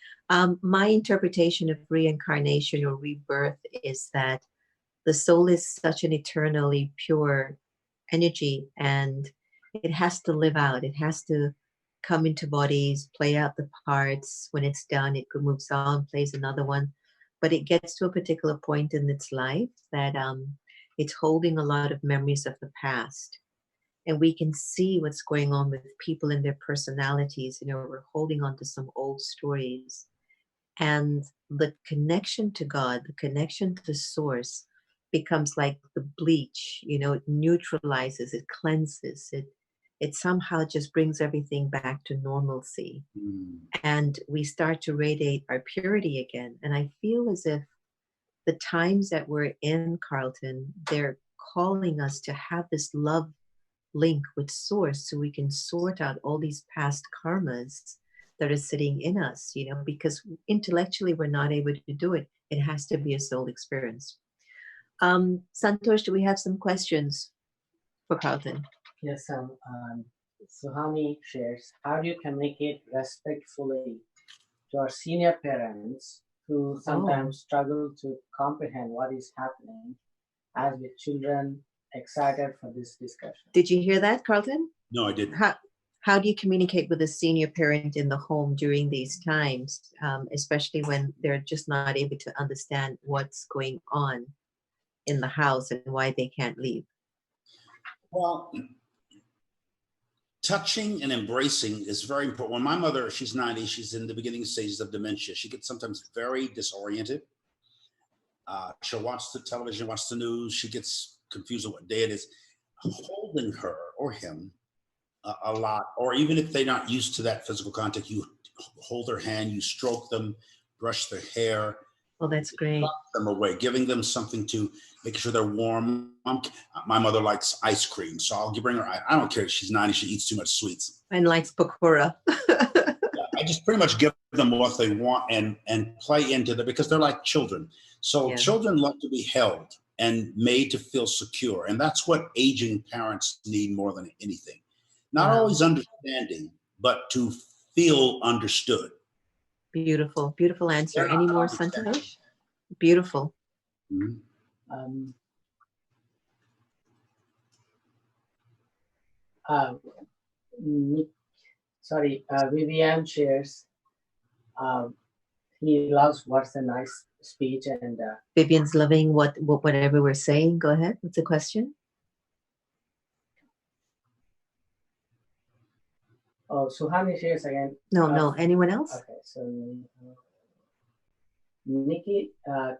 My interpretation of reincarnation or rebirth is that the soul is such an eternally pure energy, and it has to live out. It has to come into bodies, play out the parts. When it's done, it moves on, plays another one. But it gets to a particular point in its life that it's holding a lot of memories of the past. And we can see what's going on with people and their personalities. You know, we're holding on to some old stories. And the connection to God, the connection to the source becomes like the bleach, you know, it neutralizes, it cleanses, it somehow just brings everything back to normalcy. And we start to radiate our purity again. And I feel as if the times that we're in, Carlton, they're calling us to have this love link with source so we can sort out all these past karmas that are sitting in us, you know, because intellectually we're not able to do it. It has to be a soul experience. Santosh, do we have some questions for Carlton? Yes, Suhani shares, how do you communicate respectfully to our senior parents who sometimes struggle to comprehend what is happening as with children excited for this discussion? Did you hear that, Carlton? No, I didn't. How do you communicate with a senior parent in the home during these times, especially when they're just not able to understand what's going on in the house and why they can't leave? Well, touching and embracing is very important. When my mother, she's 90, she's in the beginning stages of dementia. She gets sometimes very disoriented. She'll watch the television, watch the news. She gets confused with what day it is. Holding her or him a lot, or even if they're not used to that physical contact, you hold their hand, you stroke them, brush their hair. Oh, that's great. Lock them away, giving them something to make sure they're warm. My mother likes ice cream, so I'll bring her. I don't care if she's 90, she eats too much sweets. And likes pakora. I just pretty much give them what they want and play into them because they're like children. So children love to be held and made to feel secure. And that's what aging parents need more than anything. Not always understanding, but to feel understood. Beautiful, beautiful answer. Any more, Santosh? Beautiful. Mm-hmm. Vivian shares, he loves what's a nice speech, and Vivian's loving whatever we're saying. Go ahead. What's the question? Oh, Suhani shares again. No. Anyone else? Okay, so Nikki,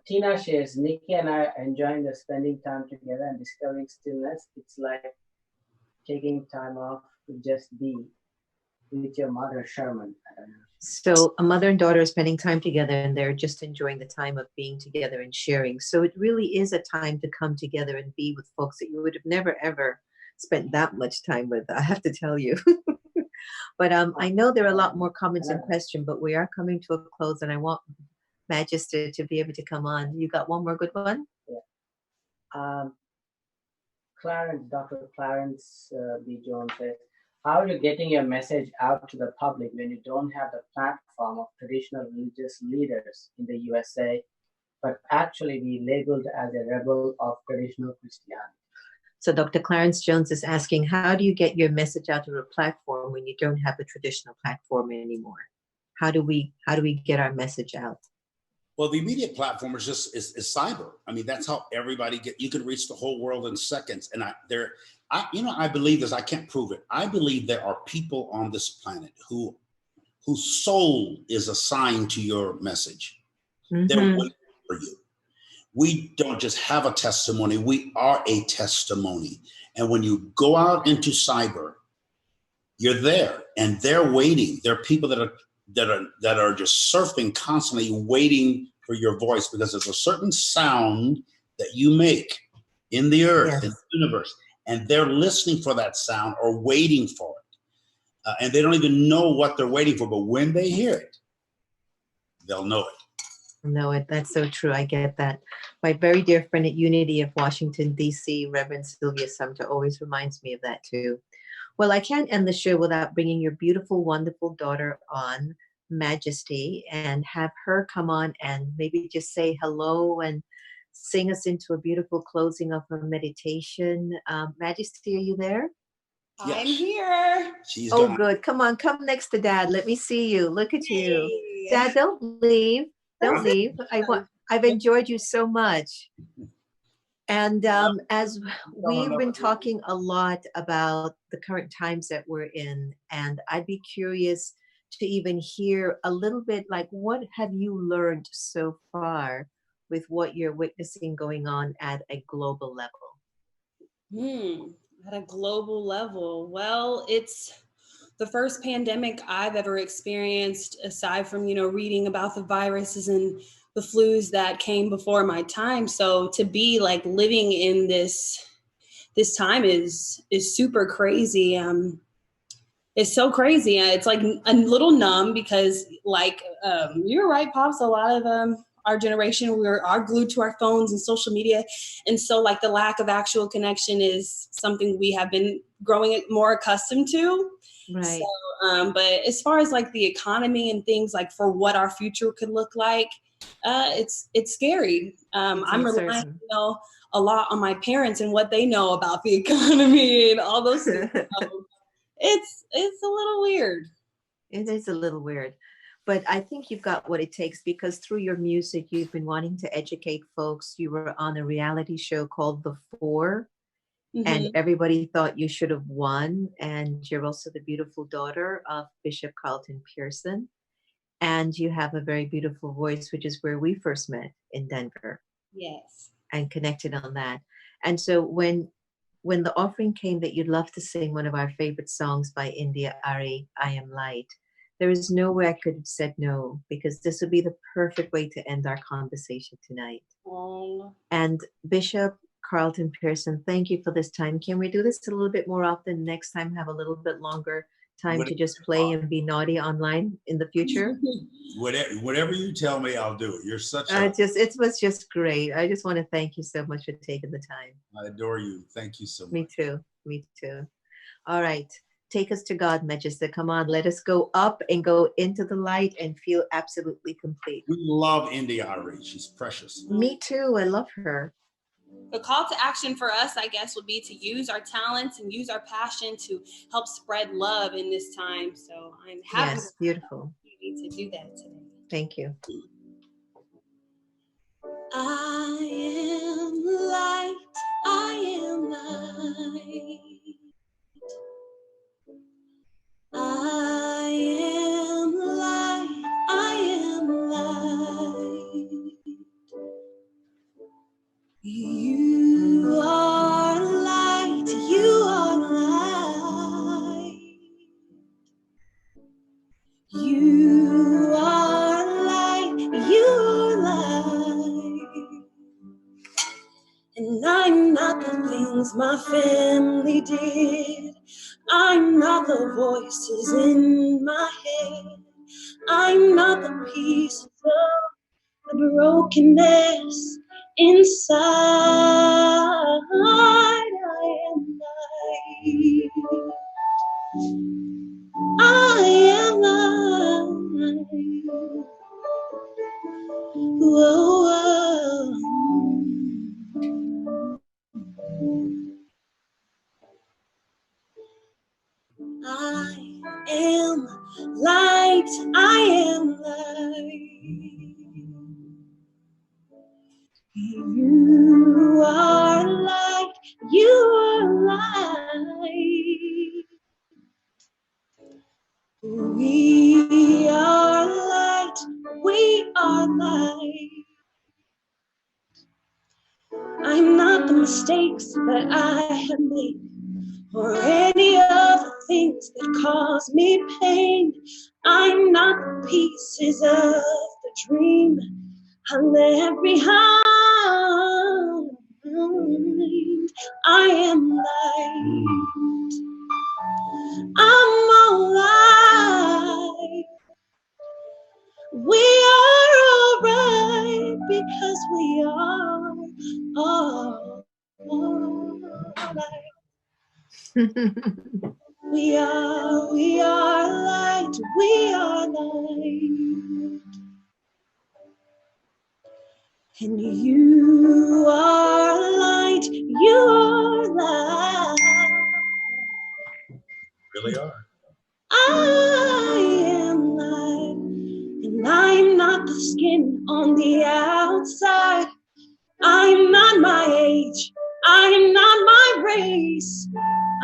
Tina shares, Nikki and I are enjoying the spending time together and discovering stillness. It's like taking time off to just be with your mother, Sherman. So a mother and daughter are spending time together and they're just enjoying the time of being together and sharing. So it really is a time to come together and be with folks that you would have never, ever spent that much time with, I have to tell you. But I know there are a lot more comments and questions, but we are coming to a close and I want Magister to be able to come on. You got one more good one? Yeah. Dr. Clarence B. Jones says, how are you getting your message out to the public when you don't have the platform of traditional religious leaders in the USA, but actually be labeled as a rebel of traditional Christianity? So Dr. Clarence Jones is asking, how do you get your message out to a platform when you don't have a traditional platform anymore? How do we get our message out? Well, the immediate platform is cyber. I mean, that's how everybody you can reach the whole world in seconds. And I believe this, I can't prove it. I believe there are people on this planet whose soul is assigned to your message. Mm-hmm. They're waiting for you. We don't just have a testimony, we are a testimony. And when you go out into cyber, You're there, and they're waiting. There are people that are just surfing constantly, waiting for your voice, because there's a certain sound that you make in the earth, in the universe, and they're listening for that sound or waiting for it. And they don't even know what they're waiting for, but when they hear it, they'll know it. No, that's so true. I get that. My very dear friend at Unity of Washington, D.C., Reverend Sylvia Sumter, always reminds me of that too. Well, I can't end the show without bringing your beautiful, wonderful daughter on, Majesty, and have her come on and maybe just say hello and sing us into a beautiful closing of her meditation. Majesty, are you there? Yes. I'm here. She's Oh, gone. good. Come on, come next to Dad. Let me see you. Look at you. Hey. Dad, don't leave. Don't leave. I've enjoyed you so much. And as we've been talking a lot about the current times that we're in, and I'd be curious to even hear a little bit, like, what have you learned so far with what you're witnessing going on at a global level? At a global level. Well, it's the first pandemic I've ever experienced, aside from, reading about the viruses and the flus that came before my time. So to be like living in this time is super crazy. It's so crazy. It's like a little numb because, like, you're right, Pops. A lot of our generation, we are glued to our phones and social media, and so like the lack of actual connection is something we have been growing more accustomed to. Right. So, but as far as like the economy and things, like for what our future could look like, it's scary. I'm relying, a lot on my parents and what they know about the economy and all those things. It's a little weird. It is a little weird, but I think you've got what it takes, because through your music, you've been wanting to educate folks. You were on a reality show called The Four, and everybody thought you should have won. And you're also the beautiful daughter of Bishop Carlton Pearson. And you have a very beautiful voice, which is where we first met in Denver. Yes. And connected on that. And so when the offering came that you'd love to sing one of our favorite songs by India Ari, I Am Light, there is no way I could have said no, because this would be the perfect way to end our conversation tonight. Oh. And Bishop Carlton Pearson, thank you for this time. Can we do this a little bit more often next time? Have a little bit longer time to just play and be naughty online in the future? Whatever you tell me, I'll do it. You're such it was just great. I just want to thank you so much for taking the time. I adore you. Thank you so much. Me too. All right. Take us to God, Majesty. Come on, let us go up and go into the light and feel absolutely complete. We love India Ari. She's precious. Me too. I love her. The call to action for us, I guess, would be to use our talents and use our passion to help spread love in this time. So I'm happy beautiful. to do that today. Thank you. I am light. I am light. I am light. I am light. You are light. You are light. You are light. You are light. And I'm not the things my family did. I'm not the voices in my head. I'm not the pieces of the brokenness inside. I am light. I am light. Whoa, whoa. I am light. I am light. You are light. You are light. We are light. We are light. I'm not the mistakes that I have made. or any of the things that cause me pain. I'm not the pieces of the dream I left behind. I am light. I'm alive. We are alright because we are alright. We are light, we are light. And you are light, you are light. Really are. I am light, and I'm not the skin on the outside. I'm not my age, I am not my race.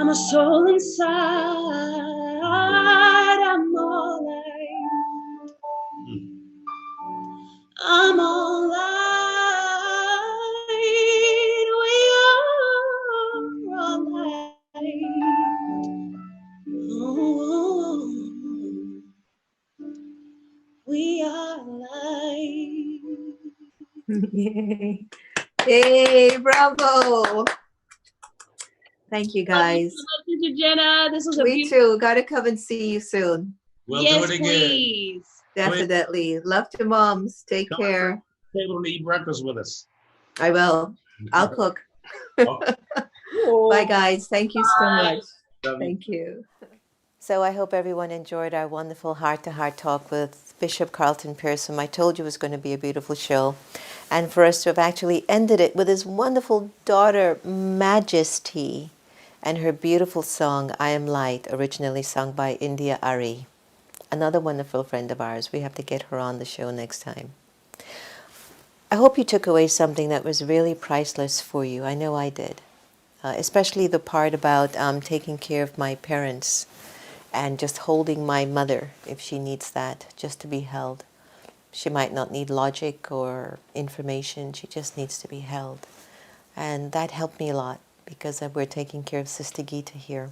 I'm a soul inside, I'm all light. I'm all light, we are all light. Oh, we are light. Yay. Yay, bravo. Thank you, guys. Thank you, Jenna. This was a Me beautiful. too. Gotta come and see you soon. We'll Yes, do it again. please. Definitely. Love to moms. Take Come care. Table to eat breakfast with us. I will. I'll cook. Bye, guys. Thank you so much. Thank you. So I hope everyone enjoyed our wonderful heart-to-heart talk with Bishop Carlton Pearson. I told you it was going to be a beautiful show. And for us to have actually ended it with his wonderful daughter, Majesty, and her beautiful song, I Am Light, originally sung by India Ari. Another wonderful friend of ours. We have to get her on the show next time. I hope you took away something that was really priceless for you. I know I did. Especially the part about taking care of my parents and just holding my mother if she needs that, just to be held. She might not need logic or information, she just needs to be held. And that helped me a lot because we're taking care of Sister Gita here.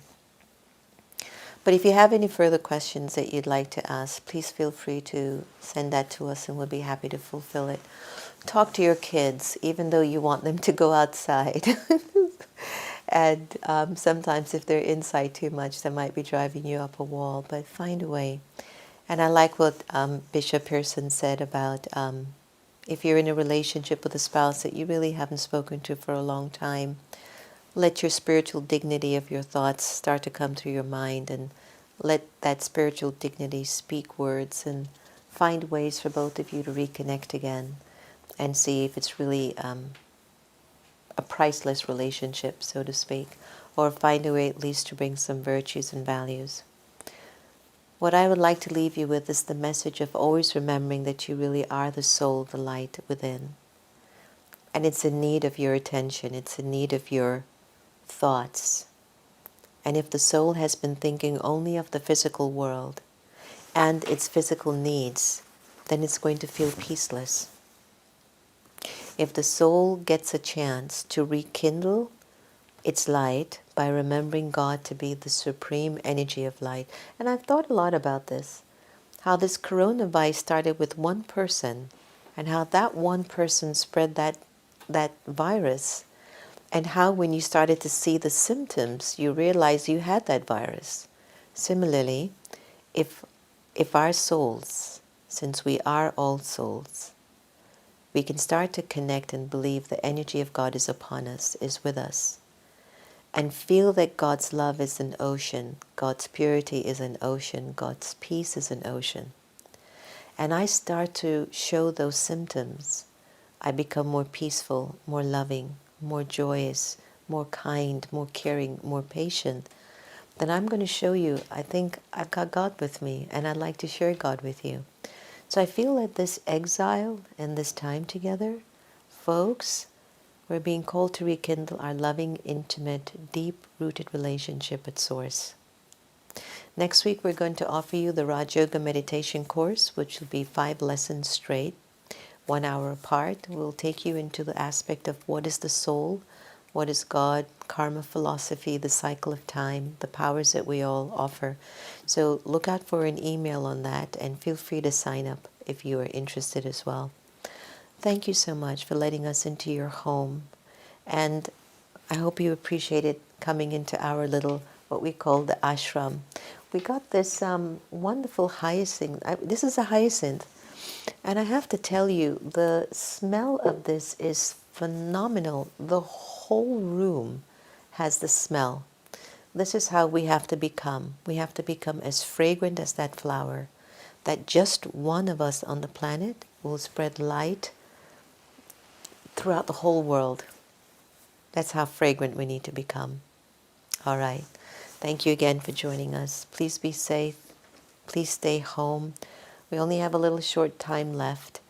But if you have any further questions that you'd like to ask, please feel free to send that to us and we'll be happy to fulfill it. Talk to your kids, even though you want them to go outside. And sometimes if they're inside too much, they might be driving you up a wall, but find a way. And I like what Bishop Pearson said about if you're in a relationship with a spouse that you really haven't spoken to for a long time, let your spiritual dignity of your thoughts start to come through your mind and let that spiritual dignity speak words and find ways for both of you to reconnect again and see if it's really a priceless relationship, so to speak, or find a way at least to bring some virtues and values. What I would like to leave you with is the message of always remembering that you really are the soul, the light within. And it's in need of your attention, it's in need of your thoughts. And if the soul has been thinking only of the physical world and its physical needs, then it's going to feel peaceless. If the soul gets a chance to rekindle its light by remembering God to be the supreme energy of light, and I've thought a lot about this, how this coronavirus started with one person and how that one person spread that virus, and how when you started to see the symptoms, you realized you had that virus. Similarly, if our souls, since we are all souls, we can start to connect and believe the energy of God is upon us, is with us, and feel that God's love is an ocean, God's purity is an ocean, God's peace is an ocean. And I start to show those symptoms, I become more peaceful, more loving, more joyous, more kind, more caring, more patient, then I'm going to show you, I think I've got God with me, and I'd like to share God with you. So I feel that this exile and this time together, folks, we're being called to rekindle our loving, intimate, deep-rooted relationship at Source. Next week we're going to offer you the Raj Yoga meditation course, which will be 5 lessons straight, 1 hour apart. We'll take you into the aspect of what is the soul, what is God, karma philosophy, the cycle of time, the powers that we all offer. So look out for an email on that, and feel free to sign up if you are interested as well. Thank you so much for letting us into your home, and I hope you appreciated coming into our little, what we call the ashram. We got this wonderful hyacinth. This is a hyacinth, and I have to tell you, the smell of this is phenomenal. The whole room has the smell. This is how we have to become. We have to become as fragrant as that flower, that just one of us on the planet will spread light throughout the whole world. That's how fragrant we need to become. All right. Thank you again for joining us. Please be safe. Please stay home. We only have a little short time left.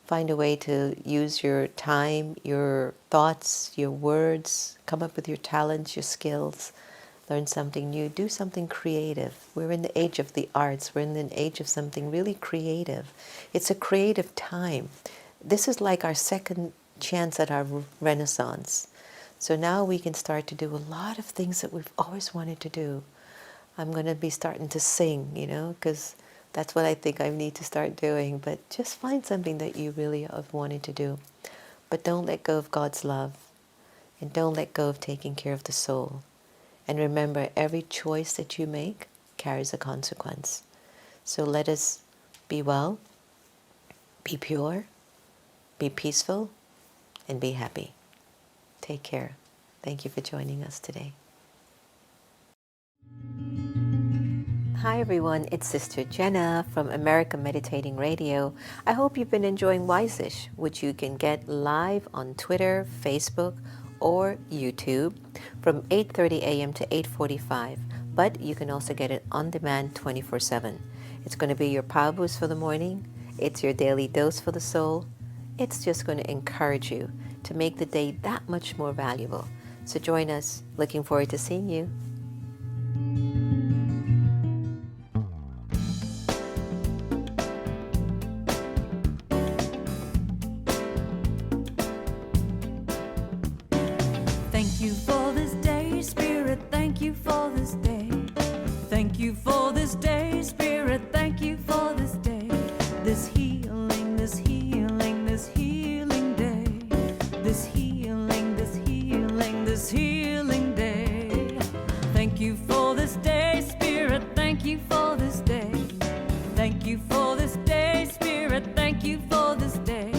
Find a way to use your time, your thoughts, your words, come up with your talents, your skills, learn something new, do something creative. We're in the age of the arts. We're in the age of something really creative. It's a creative time. This is like our second chance at our renaissance. So now we can start to do a lot of things that we've always wanted to do. I'm going to be starting to sing, because that's what I think I need to start doing. But just find something that you really have wanted to do. But don't let go of God's love. And don't let go of taking care of the soul. And remember, every choice that you make carries a consequence. So let us be well, be pure, be peaceful, and be happy. Take care. Thank you for joining us today. Hi everyone, it's Sister Jenna from America Meditating Radio. I hope you've been enjoying Wiseish, which you can get live on Twitter, Facebook, or YouTube from 8:30 a.m. to 8:45. But you can also get it on demand 24/7. It's going to be your power boost for the morning. It's your daily dose for the soul. It's just going to encourage you to make the day that much more valuable. So join us. Looking forward to seeing you. Thank you for this day, Spirit. Thank you for this day. Thank you for this day, Spirit. Thank you for this day. This healing, this healing, this healing day. This healing, this healing, this healing day. Thank you for this day, Spirit. Thank you for this day. Thank you for this day, Spirit. Thank you for this day.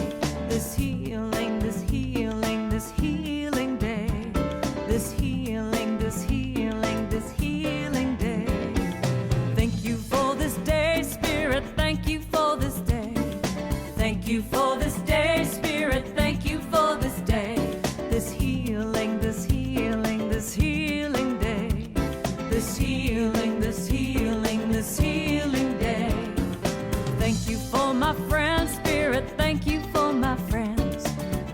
This healing, this healing, this healing day. This healing, this healing, this healing day. Thank you for this day, Spirit. Thank you for this day. Thank you for this day, Spirit. Thank you for this day. This healing, this healing, this healing day. This healing, this healing, this healing day. Thank you for my friends, Spirit. Thank you for my friends.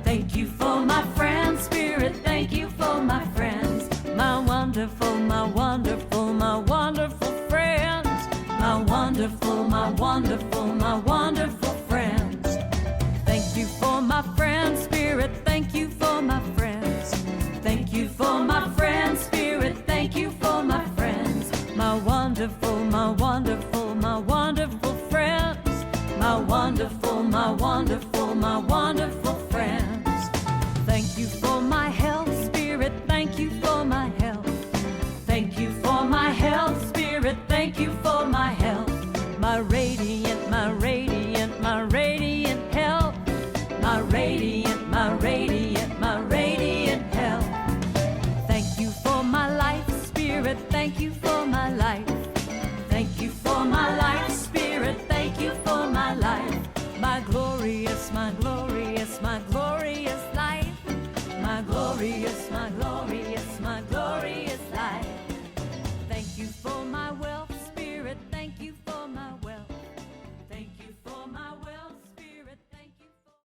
Thank you for my friends, Spirit. Thank you for my friends. My wonderful, my wonderful, my wonderful friends. My wonderful, my wonderful, my wonderful friends. Thank you for my friends, Spirit. Thank you for my friends. Thank you for my friends, Spirit. Thank you for my friends. My wonderful, my wonderful, my wonderful friends. My wonderful, my wonderful, my wonderful friends. Thank you for my health, Spirit. Thank you for my health. Thank you for my health, Spirit. Thank you for my health. My radiant, my radiant, my radiant health. My radiant, my radiant, my radiant health. Thank you for my life, Spirit. Thank you for my life. Thank you for my life, Spirit. Thank you for my life. My glorious, my glorious, my glorious.